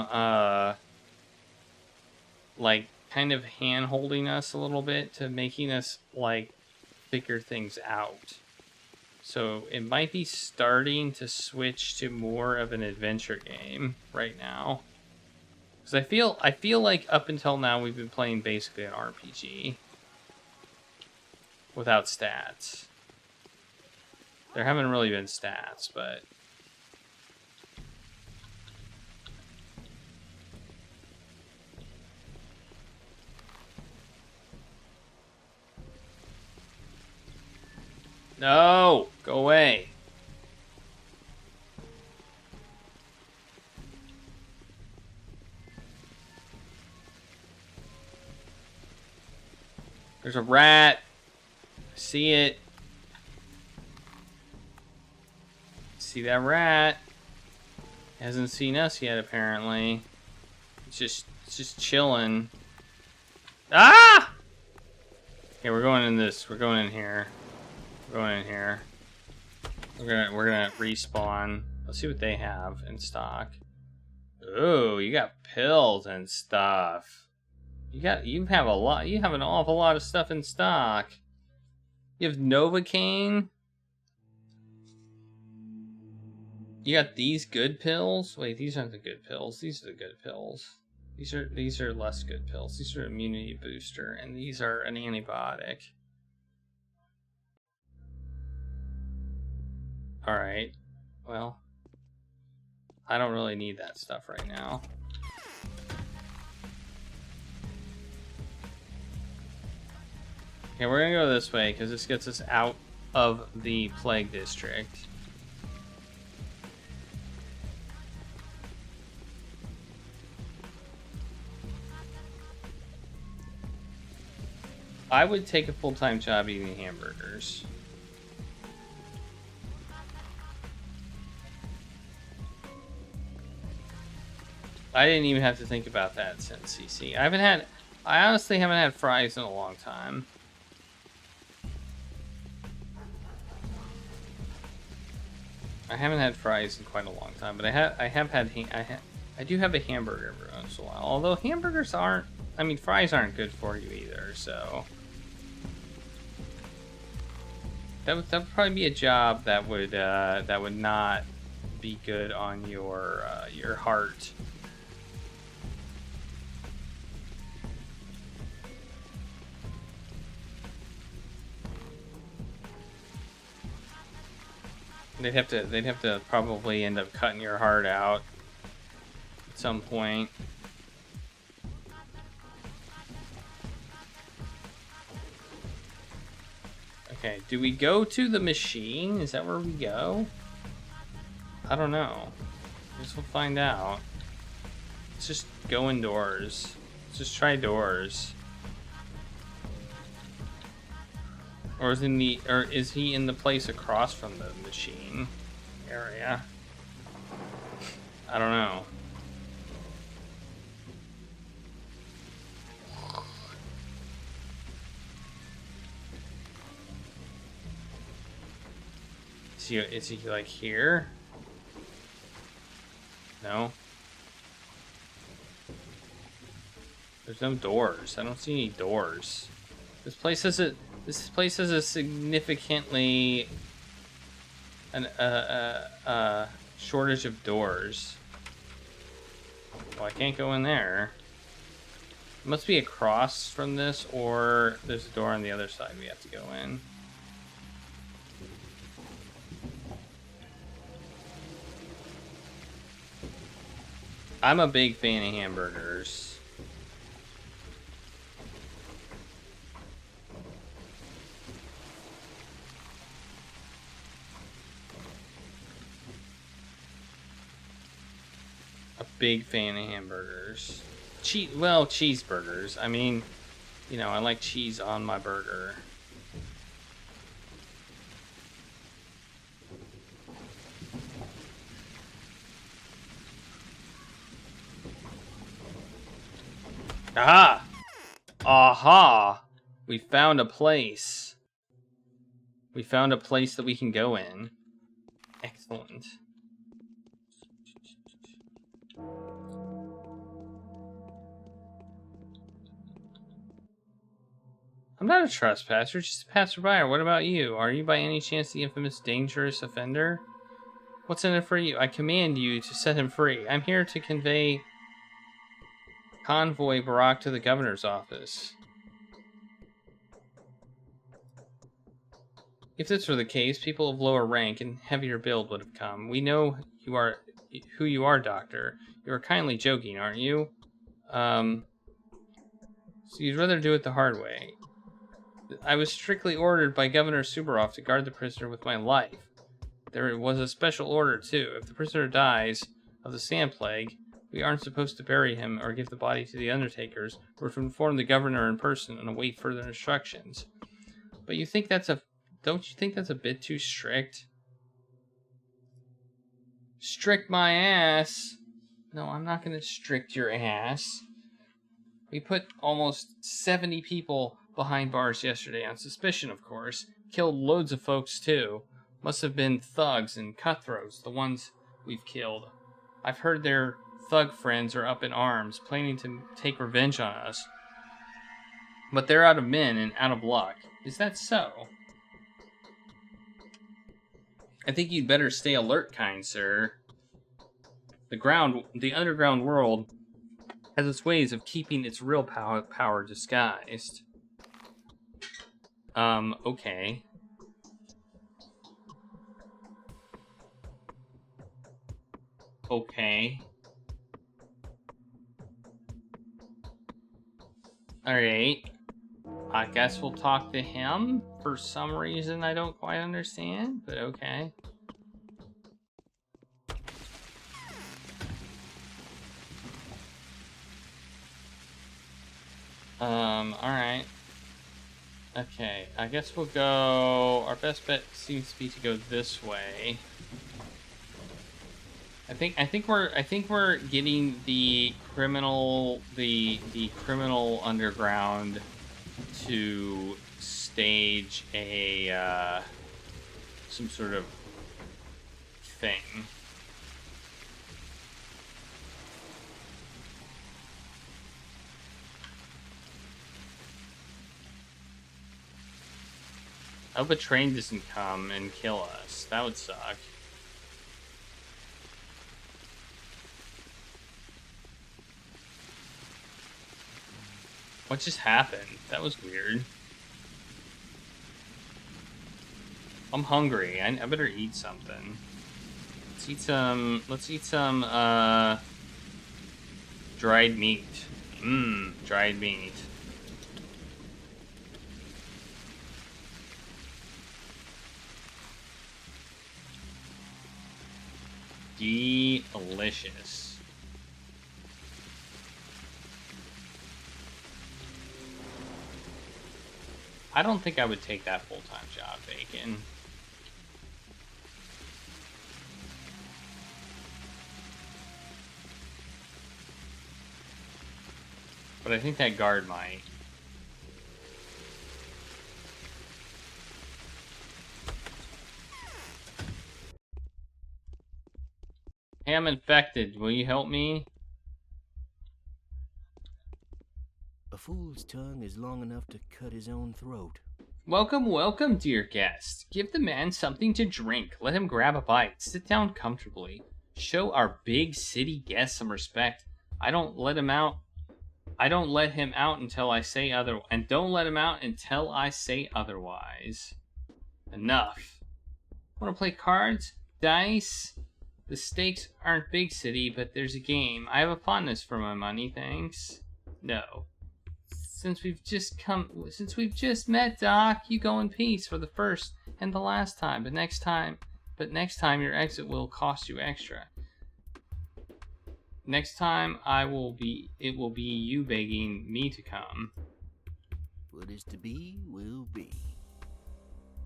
A: like, kind of hand-holding us a little bit to making us, like, figure things out. So it might be starting to switch to more of an adventure game right now. Because I feel like up until now we've been playing basically an RPG. Without stats. There haven't really been stats, but... No! Go away. There's a rat. I see it. See that rat? Hasn't seen us yet, apparently. It's just chilling. Ah! Okay, we're going in this. We're going in here. We're going in here. We're gonna respawn. Let's see what they have in stock. Ooh, you got pills and stuff. You have an awful lot of stuff in stock. You have Novocaine. You got these good pills. Wait, these aren't the good pills. These are the good pills. These are less good pills. These are immunity booster, and these are an antibiotic. Alright, well, I don't really need that stuff right now. Okay, we're gonna go this way, because this gets us out of the plague district. I would take a full-time job eating hamburgers. I didn't even have to think about that since CC. I honestly haven't had fries in a long time. I haven't had fries in quite a long time, but I do have a hamburger every once in a while. Although hamburgers fries aren't good for you either, so that would probably be a job that would not be good on your heart. They'd have to probably end up cutting your heart out at some point. Okay, do we go to the machine? Is that where we go? I don't know. I guess we'll find out. Let's just go indoors. Let's just try doors. Or is he in the place across from the machine area? I don't know. Is he like here? No. There's no doors. I don't see any doors. This place has a significantly shortage of doors. Well, I can't go in there. It must be across from this, or there's a door on the other side we have to go in. I'm a big fan of hamburgers. A big fan of hamburgers. Cheeseburgers. I mean, you know, I like cheese on my burger. Aha! Aha! We found a place. We found a place that we can go in. Excellent. I'm not a trespasser, just a passerby. What about you? Are you by any chance the infamous dangerous offender? What's in it for you? I command you to set him free. I'm here to convey convoy Barack to the governor's office. If this were the case, people of lower rank and heavier build would have come. We know who you are, Doctor. You are kindly joking, aren't you? So you'd rather do it the hard way. I was strictly ordered by Governor Subaroff to guard the prisoner with my life. There was a special order, too. If the prisoner dies of the sand plague, we aren't supposed to bury him or give the body to the undertakers. We're to inform the governor in person and await further instructions. But don't you think that's a bit too strict? Strict my ass. No, I'm not going to strict your ass. We put almost 70 people behind bars yesterday on suspicion, of course. Killed loads of folks, too. Must have been thugs and cutthroats, the ones we've killed. I've heard their thug friends are up in arms, planning to take revenge on us. But they're out of men and out of luck. Is that so? I think you'd better stay alert, kind sir. The underground world has its ways of keeping its real power disguised. Okay. Okay. Alright. I guess we'll talk to him for some reason I don't quite understand, but okay. Alright. Okay, I guess we'll go... Our best bet seems to be to go this way. I think we're getting the criminal underground to stage a some sort of thing. I hope a train doesn't come and kill us. That would suck. What just happened? That was weird. I'm hungry. I better eat something. Let's eat some Dried meat. Mmm, dried meat. Delicious. I don't think I would take that full-time job, Bacon. But I think that guard might. Hey, I'm infected. Will you help me?
F: A fool's tongue is long enough to cut his own throat.
A: Welcome, welcome, dear guest. Give the man something to drink. Let him grab a bite. Sit down comfortably. Show our big city guest some respect. I don't let him out until I say other. And don't let him out until I say otherwise. Enough. Want to play cards? Dice? The stakes aren't big, city, but there's a game. I have a fondness for my money, thanks. No. Since we've just met, Doc, you go in peace for the first and the last time. But next time your exit will cost you extra. Next time it will be you begging me to come.
F: What is to be, will be.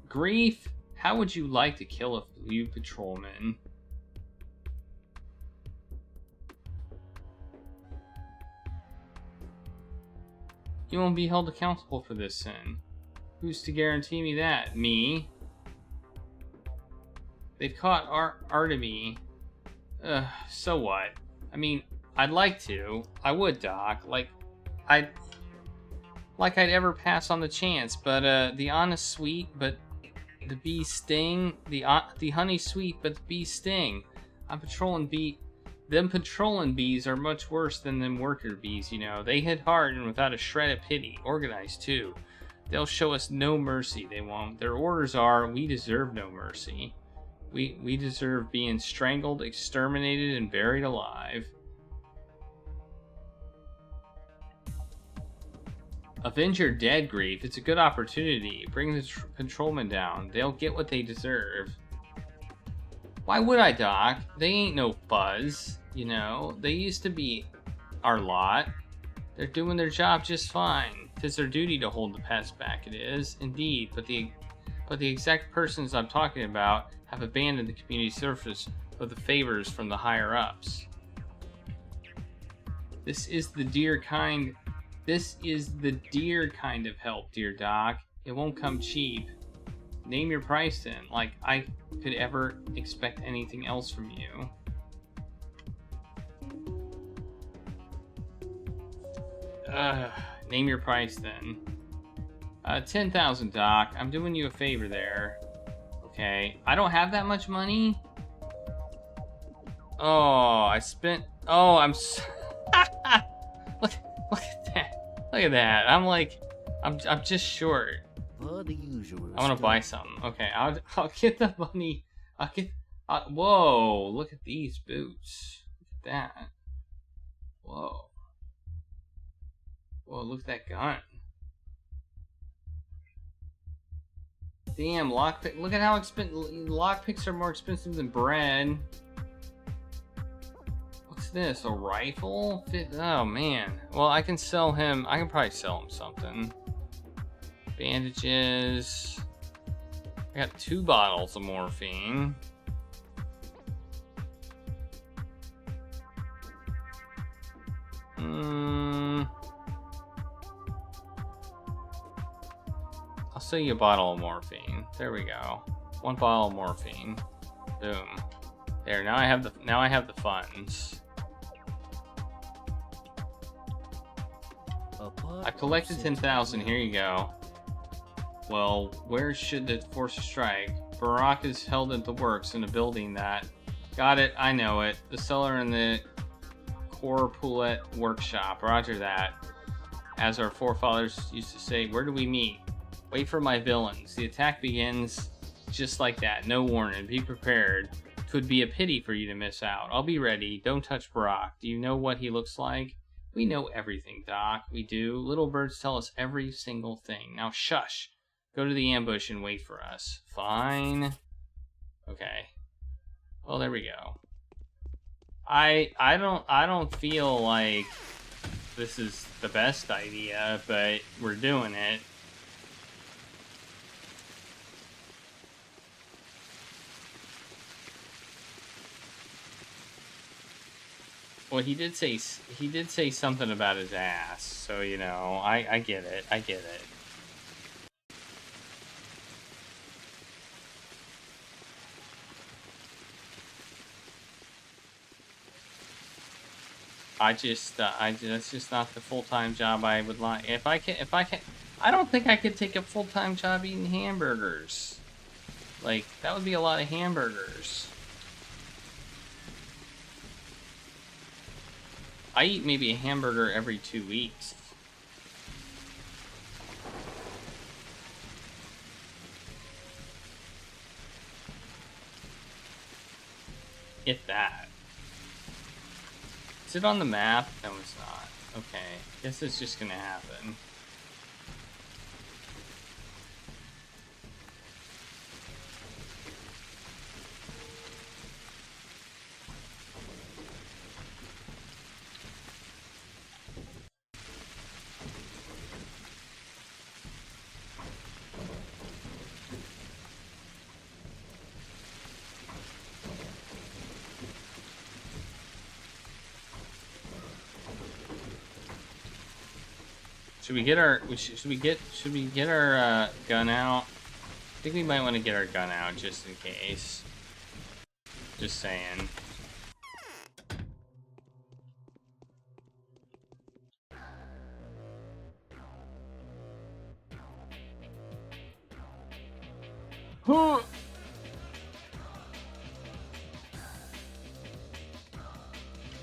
A: Grief, how would you like to kill a few patrolmen? You won't be held accountable for this sin. Who's to guarantee me that? Me? They've caught Artemy. So what? I mean, I'd like to. I would, Doc. I'd ever pass on the chance, but the honest sweet, but the bee sting. The honey sweet, but the bee sting. Them patrolling bees are much worse than them worker bees, you know. They hit hard and without a shred of pity. Organized, too. They'll show us no mercy, they won't. Their orders are, we deserve no mercy. We deserve being strangled, exterminated, and buried alive. Avenge your dead, Grief. It's a good opportunity. Bring the patrolmen down. They'll get what they deserve. Why would I, Doc? They ain't no fuzz. You know, they used to be our lot. They're doing their job just fine. 'Tis their duty to hold the pests back, it is. Indeed, but the exact persons I'm talking about have abandoned the community service for the favors from the higher-ups. This is the dear kind of help, dear Doc. It won't come cheap. Name your price then, like I could ever expect anything else from you. Name your price then. 10,000, Doc. I'm doing you a favor there. Okay. I don't have that much money. Oh, I spent. Oh, I'm. Look at that. Look at that. I'm just short.
F: For the usual.
A: I want to buy something. Okay, I'll get the money. Whoa! Look at these boots. Look at that. Whoa. Whoa! Look at that gun. Damn, lockpick. Look at how expensive. Lockpicks are more expensive than bread. What's this? A rifle? Oh man. Well, I can sell him. I can probably sell him something. Bandages. I got 2 bottles of morphine. I'll sell you a bottle of morphine. There we go. 1 bottle of morphine. Boom. There. Now I have the funds. I collected 10,000. Here you go. Well, where should the forces strike? Barack is held at the works in a building that... Got it, I know it. The cellar in the Corpulette workshop. Roger that. As our forefathers used to say, where do we meet? Wait for my villains. The attack begins just like that. No warning. Be prepared. Twould be a pity for you to miss out. I'll be ready. Don't touch Barack. Do you know what he looks like? We know everything, Doc. We do. Little birds tell us every single thing. Now, shush. Go to the ambush and wait for us. Fine. Okay. Well, there we go. I don't feel like this is the best idea, but we're doing it. Well, he did say something about his ass, so you know, I get it. I get it. That's just not the full-time job I would like. If I can, I don't think I could take a full-time job eating hamburgers. Like, that would be a lot of hamburgers. I eat maybe a hamburger every 2 weeks. If that. Is it on the map? No, it's not. Okay. Guess it's just gonna happen. Should we get our gun out? I think we might want to get our gun out just in case. Just saying.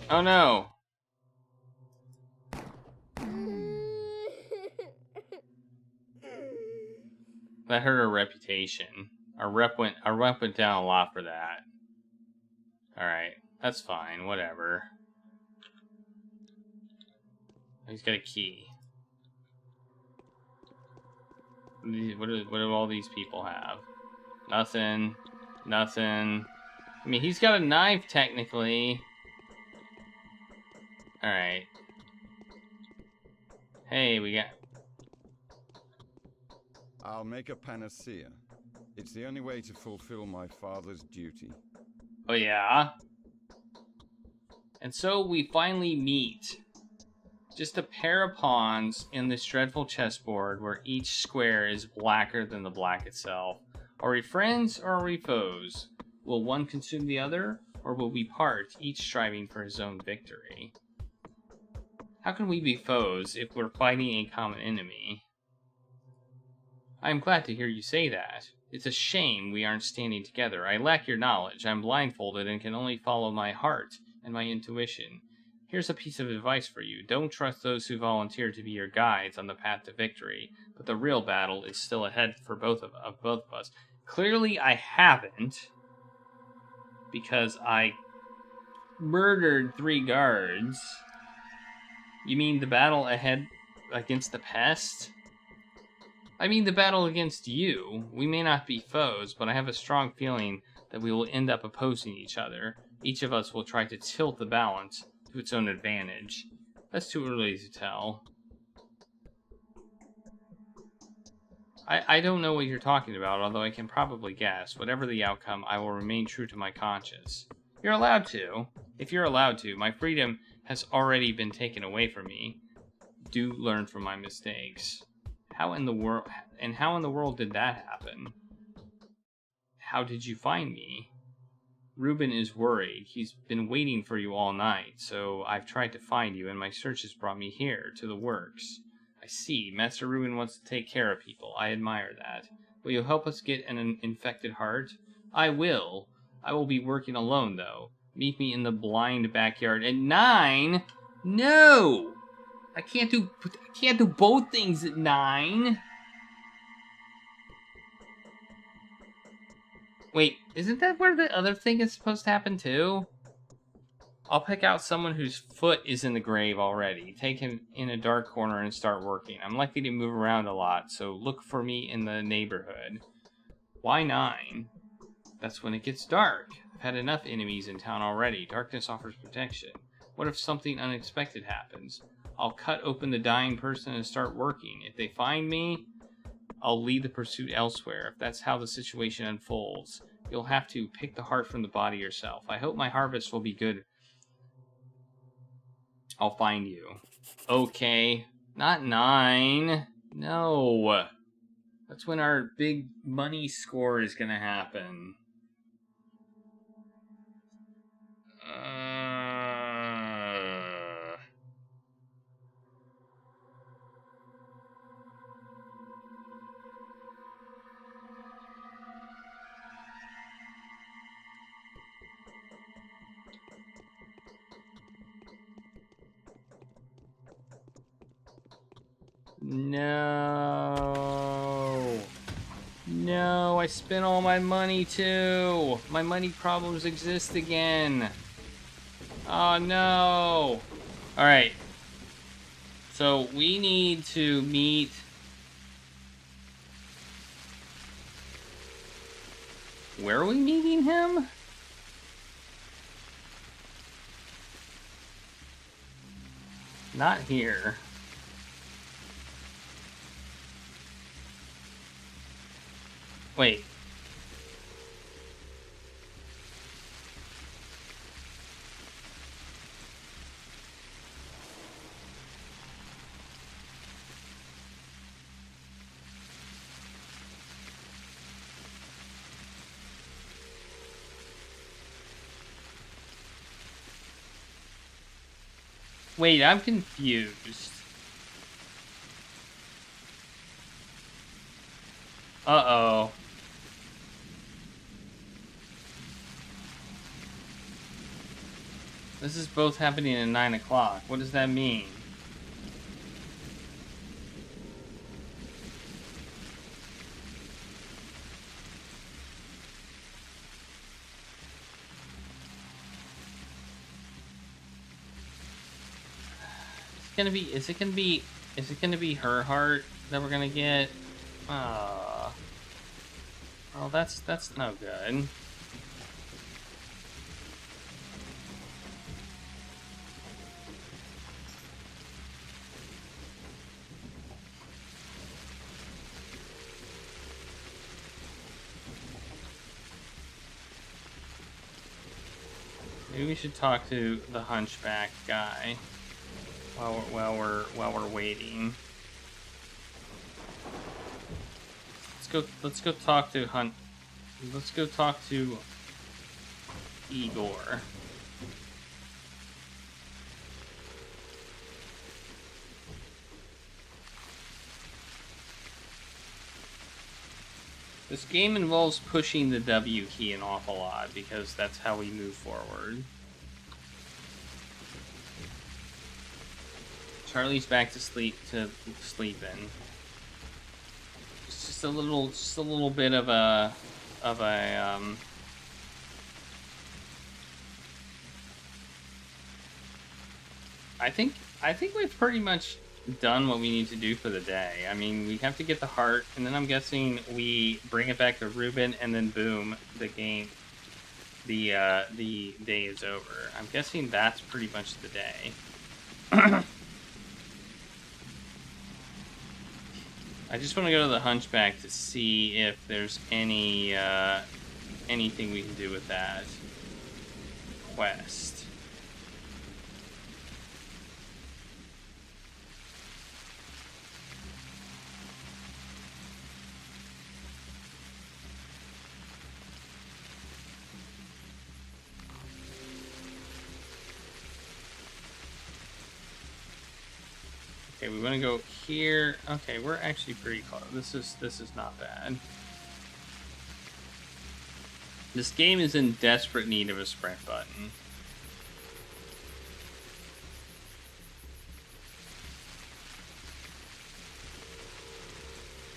A: Oh no. That hurt our reputation. Our rep went down a lot for that. Alright, that's fine, whatever. He's got a key. What do all these people have? Nothing. Nothing. I mean, he's got a knife, technically. Alright. Hey, we got...
G: I'll make a panacea. It's the only way to fulfill my father's duty.
A: Oh, yeah? And so we finally meet. Just a pair of pawns in this dreadful chessboard where each square is blacker than the black itself. Are we friends or are we foes? Will one consume the other, or will we part, each striving for his own victory? How can we be foes if we're fighting a common enemy? I am glad to hear you say that. It's a shame we aren't standing together. I lack your knowledge. I'm blindfolded and can only follow my heart and my intuition. Here's a piece of advice for you. Don't trust those who volunteer to be your guides on the path to victory, but the real battle is still ahead for both of us. Clearly I haven't, because I murdered 3 guards. You mean the battle ahead against the pest? I mean the battle against you. We may not be foes, but I have a strong feeling that we will end up opposing each other. Each of us will try to tilt the balance to its own advantage. That's too early to tell. I don't know what you're talking about, although I can probably guess. Whatever the outcome, I will remain true to my conscience. You're allowed to. If you're allowed to. My freedom has already been taken away from me. Do learn from my mistakes. How in the world did that happen? How did you find me? Reuben is worried. He's been waiting for you all night, so I've tried to find you, and my search has brought me here, to the works. I see. Master Reuben wants to take care of people. I admire that. Will you help us get an infected heart? I will. I will be working alone, though. Meet me in the blind backyard at 9? No! I can't do both things at 9. Wait, isn't that where the other thing is supposed to happen too? I'll pick out someone whose foot is in the grave already. Take him in a dark corner and start working. I'm likely to move around a lot, so look for me in the neighborhood. Why 9? That's when it gets dark. I've had enough enemies in town already. Darkness offers protection. What if something unexpected happens? I'll cut open the dying person and start working. If they find me, I'll lead the pursuit elsewhere. If that's how the situation unfolds, you'll have to pick the heart from the body yourself. I hope my harvest will be good. I'll find you. Okay. Not 9. No. That's when our big money score is gonna happen. No. No, I spent all my money too. My money problems exist again. Oh no. Alright. So we need to meet. Where are we meeting him? Not here. Wait. Wait, I'm confused. Uh-oh. This is both happening at 9 o'clock. What does that mean? Is it gonna be her heart that we're gonna get? Oh, that's no good. Maybe we should talk to the hunchback guy while we're waiting. Let's go talk to Let's go talk to Igor. This game involves pushing the W key an awful lot because that's how we move forward. Charlie's back to sleeping. Just a little bit of a I think we've pretty much done what we need to do for the day. I mean, we have to get the heart, and then I'm guessing we bring it back to Ruben, and then boom, the game, the day is over. I'm guessing that's pretty much the day. I just want to go to the hunchback to see if there's any anything we can do with that quest. Okay, we want to go here. Okay, we're actually pretty close. This is not bad. This game is in desperate need of a sprint button.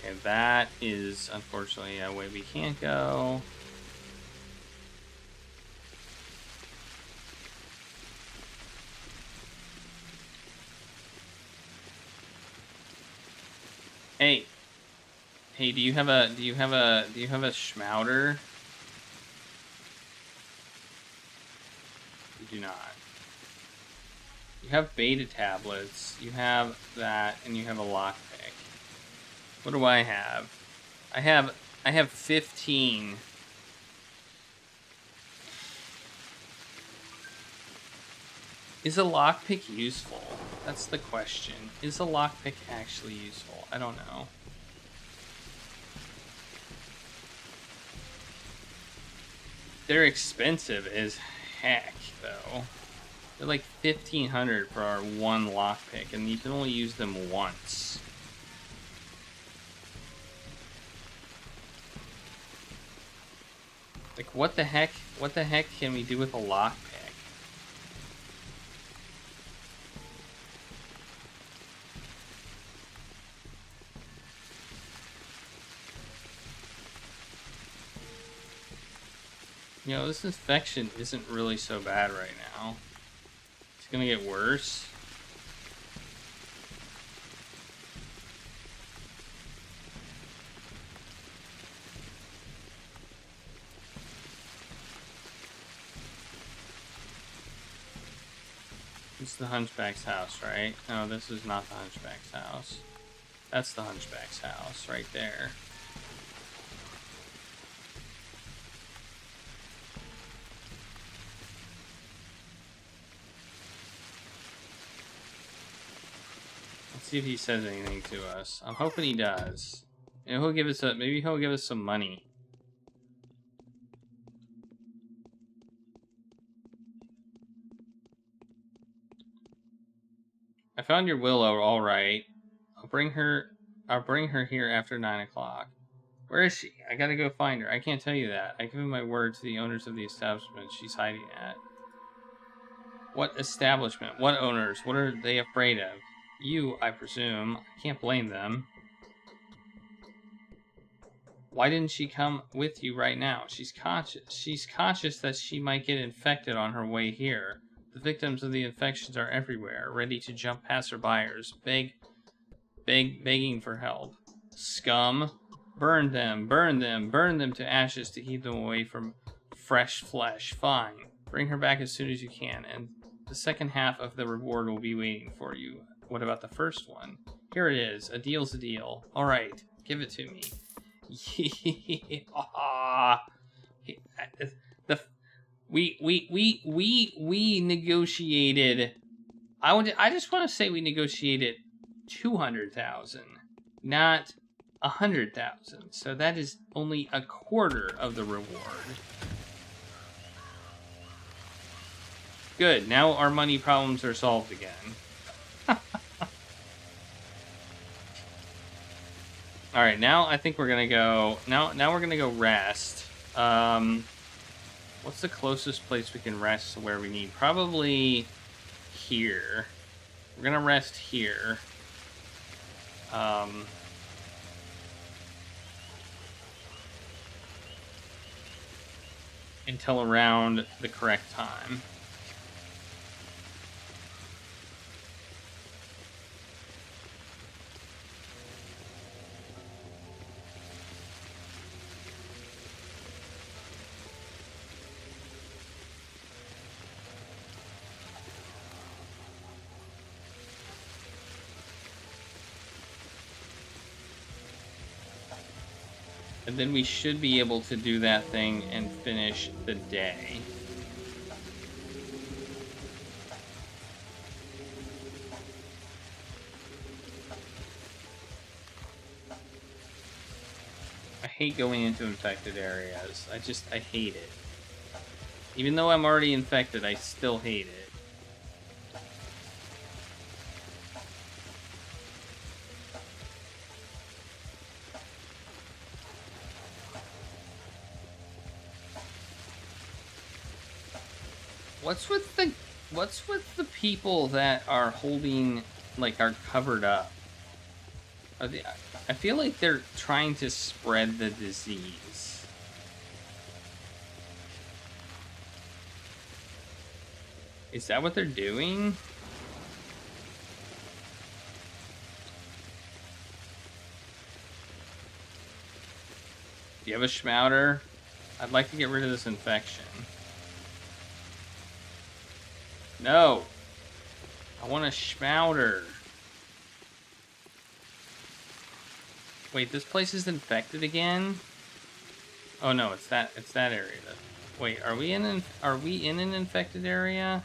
A: Okay, that is unfortunately a way we can't go. Hey. Hey, do you have a schmouter? You do not. You have beta tablets, you have that, and you have a lockpick. What do I have? I have 15. Is a lockpick useful? That's the question. Is a lockpick actually useful? I don't know. They're expensive as heck, though. They're like 1,500 for our one lockpick, and you can only use them once. Like, what the heck? What the heck can we do with a lockpick? You know, this infection isn't really so bad right now. It's gonna get worse. It's the Hunchback's house, right? No, this is not the Hunchback's house. That's the Hunchback's house right there. Let's see if he says anything to us. I'm hoping he does. You know, he'll give us maybe he'll give us some money. I found your Willow, all right. I'll bring her here after 9 o'clock. Where is she? I gotta go find her. I can't tell you that. I give my word to the owners of the establishment she's hiding at. What establishment? What owners? What are they afraid of? You, I presume. I can't blame them. Why didn't she come with you right now? She's conscious. She's conscious that she might get infected on her way here. The victims of the infections are everywhere, ready to jump passerbyers, begging for help. Scum. Burn them, burn them, burn them to ashes to keep them away from fresh flesh. Fine. Bring her back as soon as you can, and the second half of the reward will be waiting for you. What about the first one? Here it is. A deal's a deal. All right, give it to me. We negotiated. I just want to say we negotiated 200,000, not 100,000. So that is only a quarter of the reward. Good. Now our money problems are solved again. All right. Now I think we're gonna go. Now we're gonna go rest. What's the closest place we can rest to where we need? Probably here. We're gonna rest here. Until around the correct time. And then we should be able to do that thing and finish the day. I hate going into infected areas. I hate it. Even though I'm already infected, I still hate it. What's with the people that are holding, like, are covered up? I feel like they're trying to spread the disease. Is that what they're doing? Do you have a schmouter? I'd like to get rid of this infection. No. I want a schmouter. Wait, this place is infected again? Oh no, it's that area. Wait, are we in an infected area?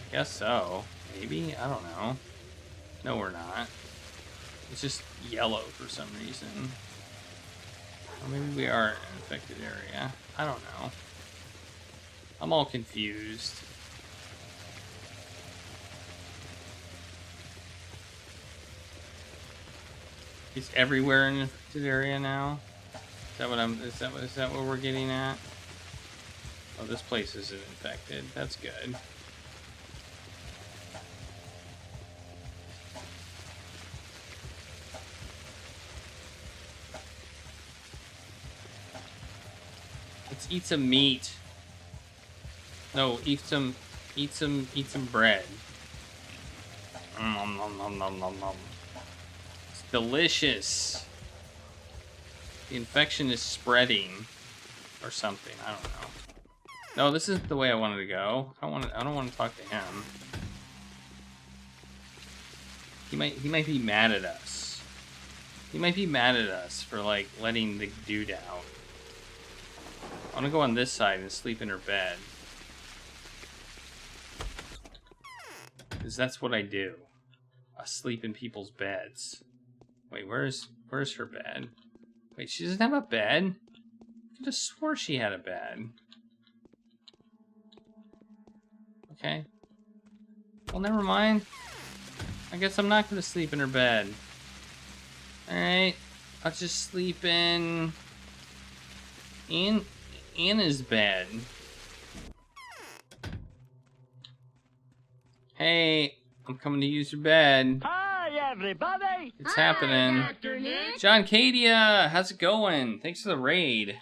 A: I guess so. Maybe? I don't know. No, we're not. It's just yellow for some reason. Or maybe we are in an infected area. I don't know. I'm all confused. It's everywhere in an infected area now? Is that what we're getting at? Oh, this place isn't infected. That's good. Let's eat some meat. No, eat some bread. Nom, nom, nom, nom, nom, nom. It's delicious. The infection is spreading or something. I don't know. No, this isn't the way I wanted to go. I don't want to talk to him. He might be mad at us. He might be mad at us for like letting the dude out. I want to go on this side and sleep in her bed. Because that's what I do. I sleep in people's beds. Wait, where's her bed? Wait, she doesn't have a bed? I could have swore she had a bed. Okay. Well, never mind. I guess I'm not going to sleep in her bed. Alright. I'll just sleep in Anna's bed. Hey, I'm coming to use your bed.
H: Hi, everybody.
A: It's happening. John Cadia, how's it going? Thanks for the raid.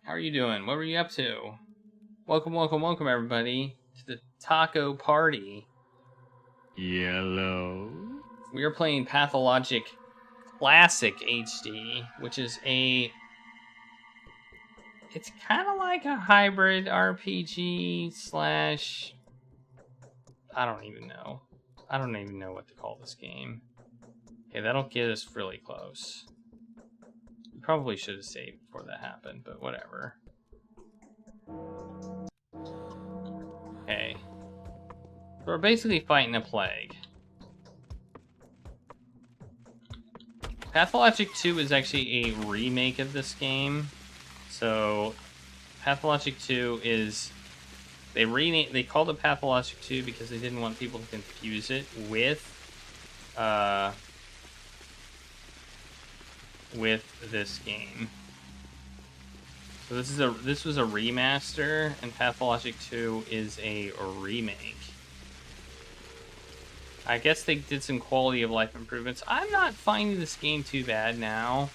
A: How are you doing? What were you up to? Welcome, everybody, to the taco party.
H: Yellow.
A: We are playing Pathologic Classic HD, which is it's kind of like a hybrid RPG slash... I don't even know what to call this game. Okay, that'll get us really close. We probably should have saved before that happened, but whatever. Okay. So we're basically fighting a plague. Pathologic 2 is actually a remake of this game. So, Pathologic 2 is... They called it Pathologic 2 because they didn't want people to confuse it with this game. So this was a remaster, and Pathologic 2 is a remake. I guess they did some quality of life improvements. I'm not finding this game too bad now.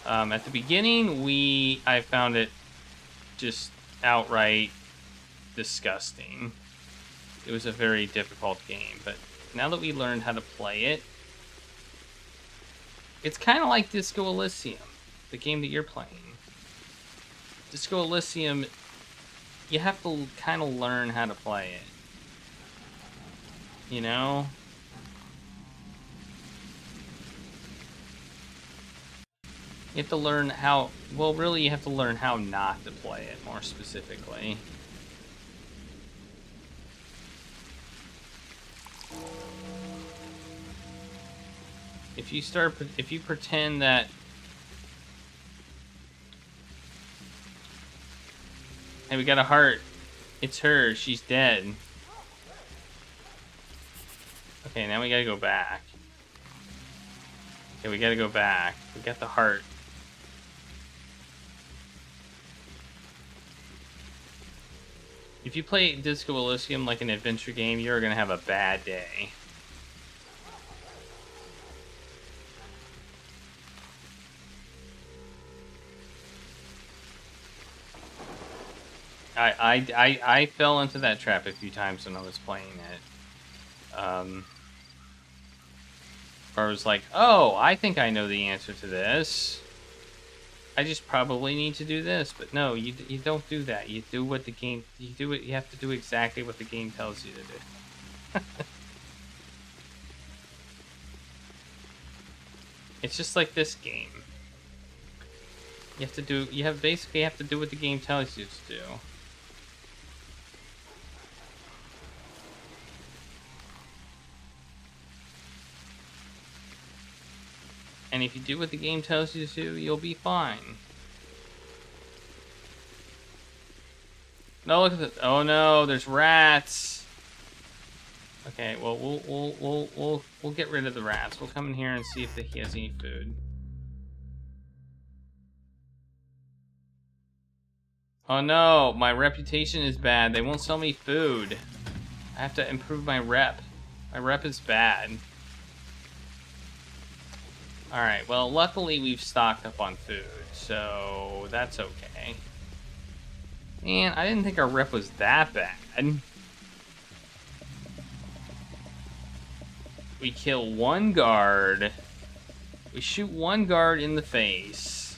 A: At the beginning, I found it just outright disgusting. It was a very difficult game, but now that we learned how to play it, it's kind of like Disco Elysium, the game that you're playing. Disco Elysium, you have to kind of learn how to play it. You know? You have to learn how... Well, really, you have to learn how not to play it, more specifically. If you pretend that... Hey, we got a heart. It's her. She's dead. Okay, now we gotta go back. Okay, we gotta go back. We got the heart. If you play Disco Elysium like an adventure game, you're gonna have a bad day. I fell into that trap a few times when I was playing it. Or I was like, oh, I think I know the answer to this. I just probably need to do this. But no, you don't do that. You do what the game... You have to do exactly what the game tells you to do. It's just like this game. You basically have to do what the game tells you to do. And if you do what the game tells you to, you'll be fine. No, look at this. Oh no, there's rats. Okay, well we'll get rid of the rats. We'll come in here and see if he has any food. Oh no, my reputation is bad. They won't sell me food. I have to improve my rep. My rep is bad. Alright, well, luckily we've stocked up on food, so that's okay. And I didn't think our rep was that bad. We kill one guard. We shoot one guard in the face.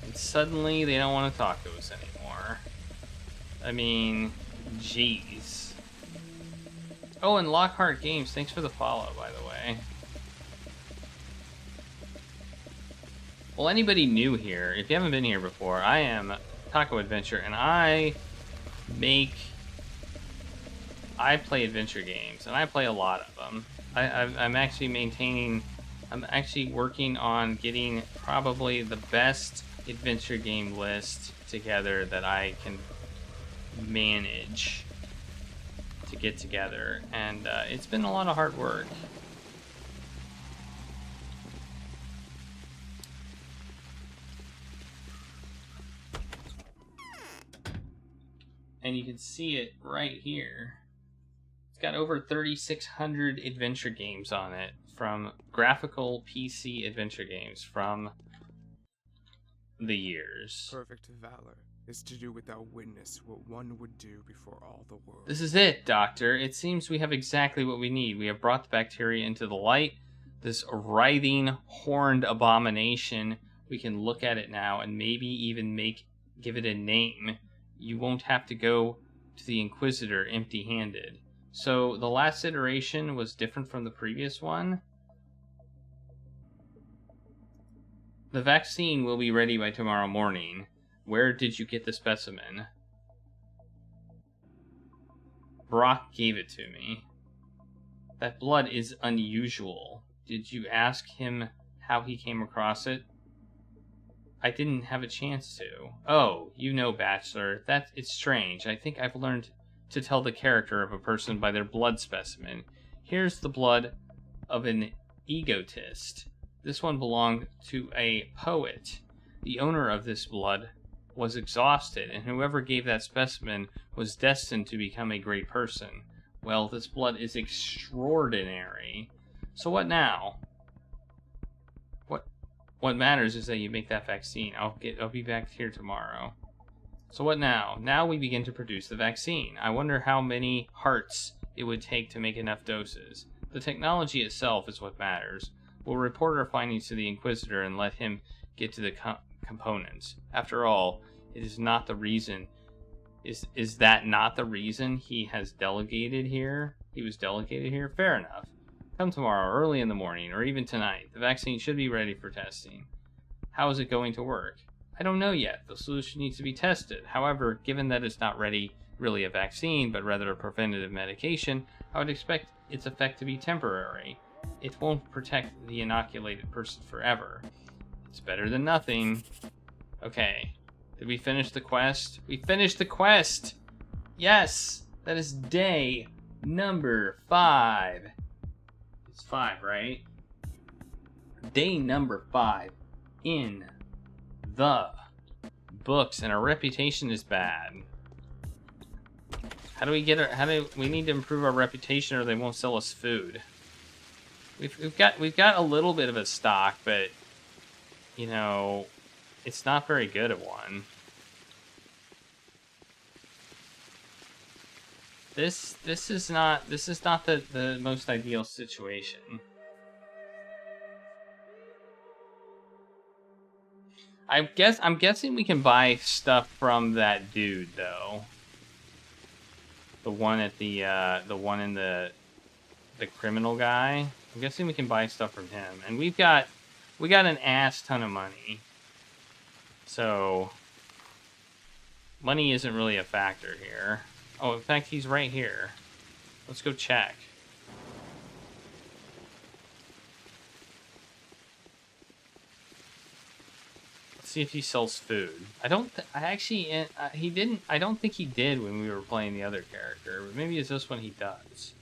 A: And suddenly they don't want to talk to us anymore. I mean, jeez. Oh, and Lockhart Games, thanks for the follow, by the way. Well, anybody new here, if you haven't been here before, I am Taco Adventure, and I play adventure games, and I play a lot of them. I'm actually working on getting probably the best adventure game list together that I can manage to get together, and it's been a lot of hard work. And you can see it right here. It's got over 3,600 adventure games on it, from graphical PC adventure games from the years.
C: Perfect valor is to do without witness what one would do before all the world.
A: This is it, Doctor. It seems we have exactly what we need. We have brought the bacteria into the light. This writhing, horned abomination. We can look at it now and maybe even give it a name. You won't have to go to the Inquisitor empty-handed. So the last iteration was different from the previous one. The vaccine will be ready by tomorrow morning. Where did you get the specimen? Brock gave it to me. That blood is unusual. Did you ask him how he came across it? I didn't have a chance to. Oh, you know, Bachelor, it's strange. I think I've learned to tell the character of a person by their blood specimen. Here's the blood of an egotist. This one belonged to a poet. The owner of this blood was exhausted, and whoever gave that specimen was destined to become a great person. Well, this blood is extraordinary. So what now? What matters is that you make that vaccine. I'll be back here tomorrow. So what now? Now we begin to produce the vaccine. I wonder how many hearts it would take to make enough doses. The technology itself is what matters. We'll report our findings to the Inquisitor and let him get to the components. After all, it is not the reason. Is that not the reason he has delegated here? He was delegated here? Fair enough. Come tomorrow, early in the morning, or even tonight. The vaccine should be ready for testing. How is it going to work? I don't know yet. The solution needs to be tested. However, given that it's not really a vaccine, but rather a preventative medication, I would expect its effect to be temporary. It won't protect the inoculated person forever. It's better than nothing. Okay. Did we finish the quest? We finished the quest! Yes! That is day number 5. It's 5, right? Day number 5 in the books, and our reputation is bad. How do we need to improve our reputation, or they won't sell us food? We've got a little bit of a stock, but you know, it's not very good at one. This is not the most ideal situation. I'm guessing we can buy stuff from that dude though. The one at the one in the criminal guy. I'm guessing we can buy stuff from him, and we got an ass ton of money. So money isn't really a factor here. Oh, in fact, he's right here. Let's go check. Let's see if he sells food. I don't think he did when we were playing the other character, but maybe it's this one he does.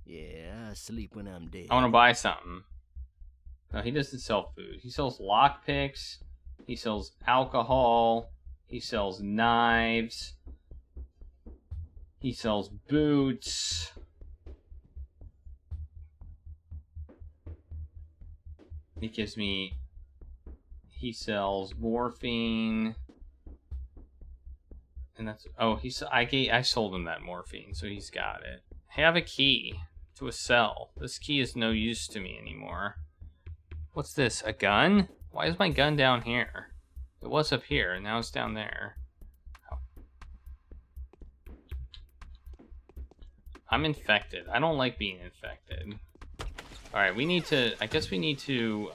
F: Yeah, I sleep when I'm dead.
A: I want to buy something. No, he doesn't sell food. He sells lockpicks. He sells alcohol. He sells knives. He sells boots. He gives me... He sells morphine. And that's... Oh, I sold him that morphine, so he's got it. I have a key to a cell. This key is no use to me anymore. What's this? A gun? Why is my gun down here? It was up here, and now it's down there. Oh. I'm infected. I don't like being infected. Alright, we need to... I guess we need to,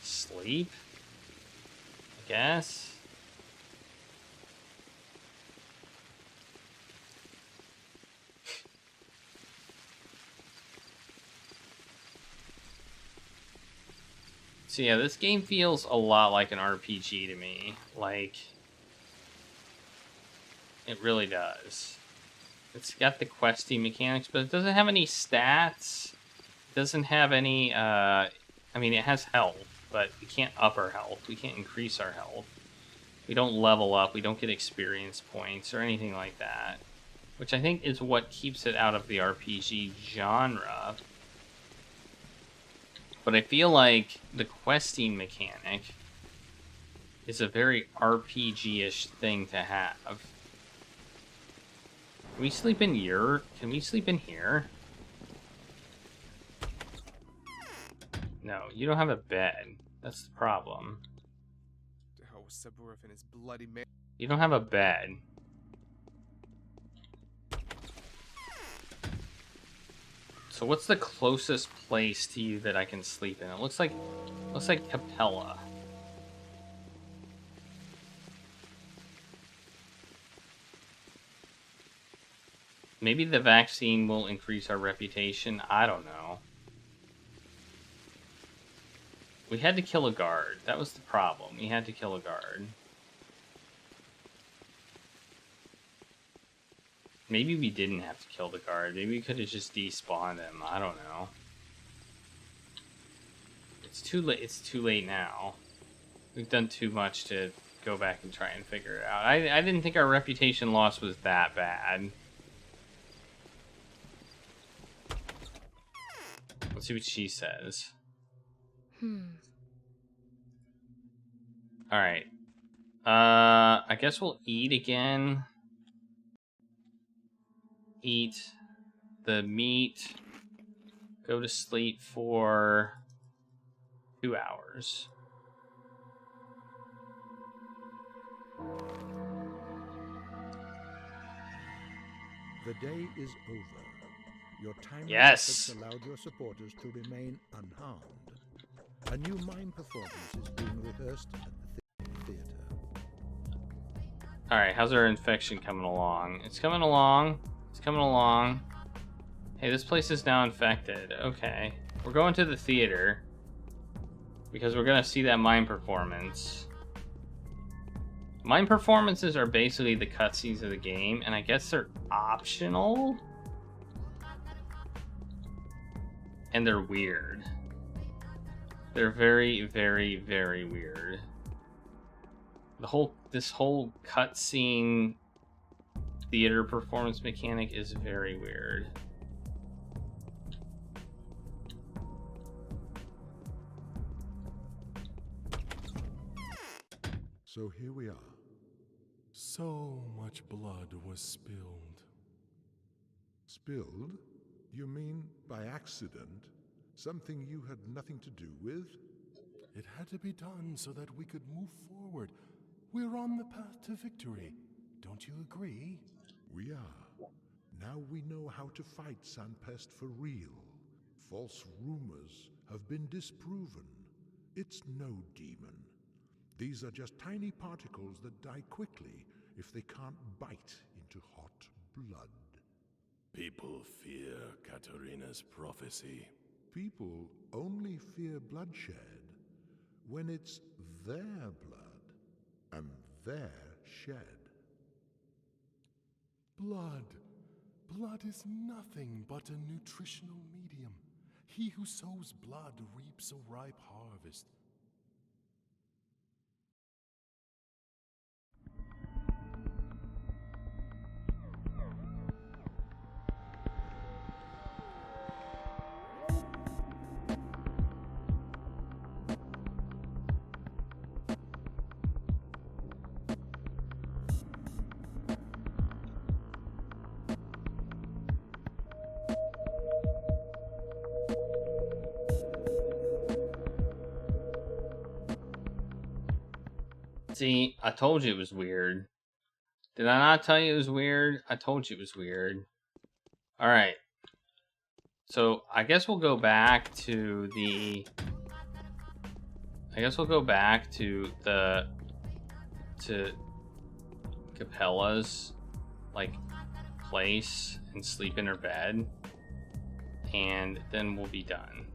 A: sleep? I guess? So yeah, this game feels a lot like an RPG to me. Like, it really does. It's got the questing mechanics, but it doesn't have any stats. It doesn't have any, I mean, it has health, but we can't up our health. We can't increase our health. We don't level up. We don't get experience points or anything like that. Which I think is what keeps it out of the RPG genre. But I feel like the questing mechanic is a very RPG-ish thing to have. Can we sleep in here? Can we sleep in here? No, you don't have a bed. That's the problem.
C: The hell was Saburov and his bloody man?
A: You don't have a bed. So what's the closest place to you that I can sleep in? It looks like Capella. Maybe the vaccine will increase our reputation. I don't know. We had to kill a guard. That was the problem. We had to kill a guard. Maybe we didn't have to kill the guard. Maybe we could have just despawned him. I don't know. It's too late. It's too late now. We've done too much to go back and try and figure it out. I didn't think our reputation loss was that bad. Let's see what she says. Alright. I guess we'll eat again. Eat the meat. Go to sleep for 2 hours.
I: The day is over. Your timely
A: Yes.
I: efforts allowed your supporters to remain unharmed. A new mime performance is being rehearsed at the theater.
A: Alright, how's our infection coming along? It's coming along. It's coming along. Hey, this place is now infected. Okay. We're going to the theater. Because we're going to see that mime performance. Mime performances are basically the cutscenes of the game, and I guess they're optional? And they're weird. They're very, very, very weird. The whole this whole cutscene theater performance mechanic is very weird.
J: So here we are. So much blood was spilled. Spilled? You mean by accident? Something you had nothing to do with? It had to be done so that we could move forward. We're on the path to victory. Don't you agree? We are. Now we know how to fight Sanpest for real. False rumors have been disproven. It's no demon. These are just tiny particles that die quickly if they can't bite into hot blood. People fear Katarina's prophecy. People only fear bloodshed when it's their blood and their shed. Blood. Blood is nothing but a nutritional medium. He who sows blood reaps a ripe harvest.
A: See, I told you it was weird. Did I not tell you it was weird? I told you it was weird. Alright. So, I guess we'll go back to the... to Capella's, like, place and sleep in her bed. And then we'll be done.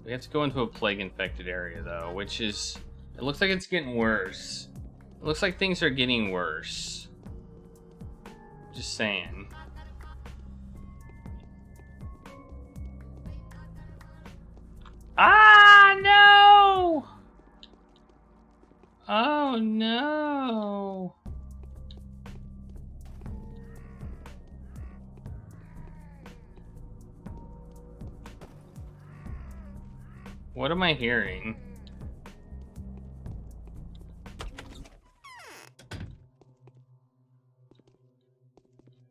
A: We have to go into a plague-infected area, though, which is... It looks like it's getting worse. It looks like things are getting worse. Just saying. Ah, no! Oh, no. What am I hearing?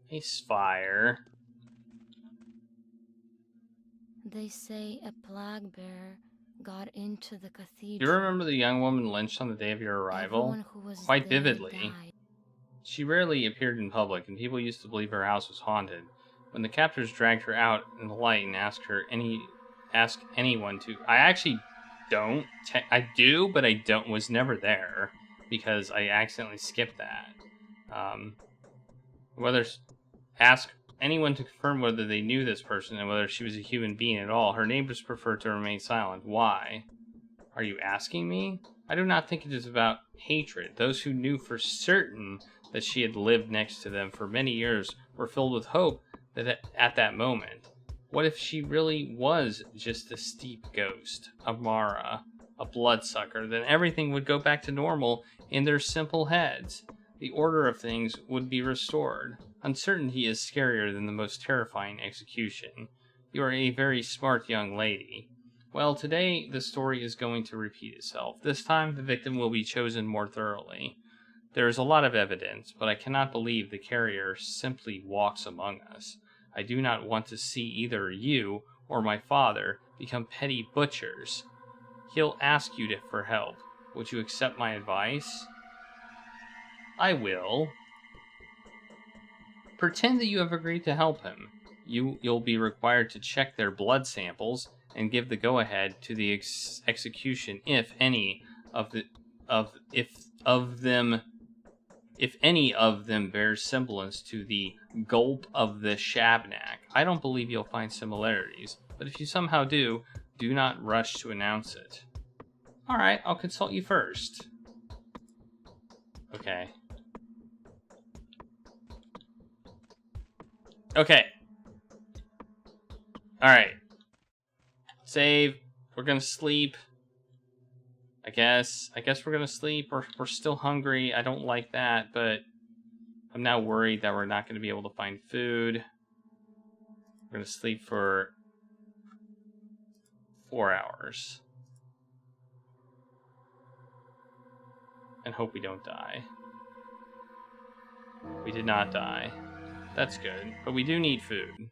A: A spire.
K: They say a plague bearer got into the cathedral.
A: Do you remember the young woman lynched on the day of your arrival?
K: Everyone who was
A: Quite
K: there
A: vividly.
K: died.
A: She rarely appeared in public, and people used to believe her house was haunted. When the captors dragged her out in the light and asked anyone to, I actually don't. I do, but I don't. Was never there because I accidentally skipped that. Ask anyone to confirm whether they knew this person and whether she was a human being at all. Her neighbors preferred to remain silent. Why? Are you asking me? I do not think it is about hatred. Those who knew for certain that she had lived next to them for many years were filled with hope that at that moment. What if she really was just a steep ghost, a Mara, a bloodsucker? Then everything would go back to normal in their simple heads. The order of things would be restored. Uncertainty is scarier than the most terrifying execution. You are a very smart young lady. Well, today the story is going to repeat itself. This time the victim will be chosen more thoroughly. There is a lot of evidence, but I cannot believe the carrier simply walks among us. I do not want to see either you or my father become petty butchers. He'll ask you for help. Would you accept my advice? I will. Pretend that you have agreed to help him. You'll be required to check their blood samples and give the go-ahead to the execution if any of them bears semblance to the gulp of the Shabnak. I don't believe you'll find similarities, but if you somehow do not rush to announce it. Alright, I'll consult you first. Okay. Okay. Alright. Save. We're gonna sleep. I guess we're gonna sleep. We're still hungry. I don't like that, but I'm now worried that we're not gonna be able to find food. We're gonna sleep for 4 hours. And hope we don't die. We did not die. That's good. But we do need food.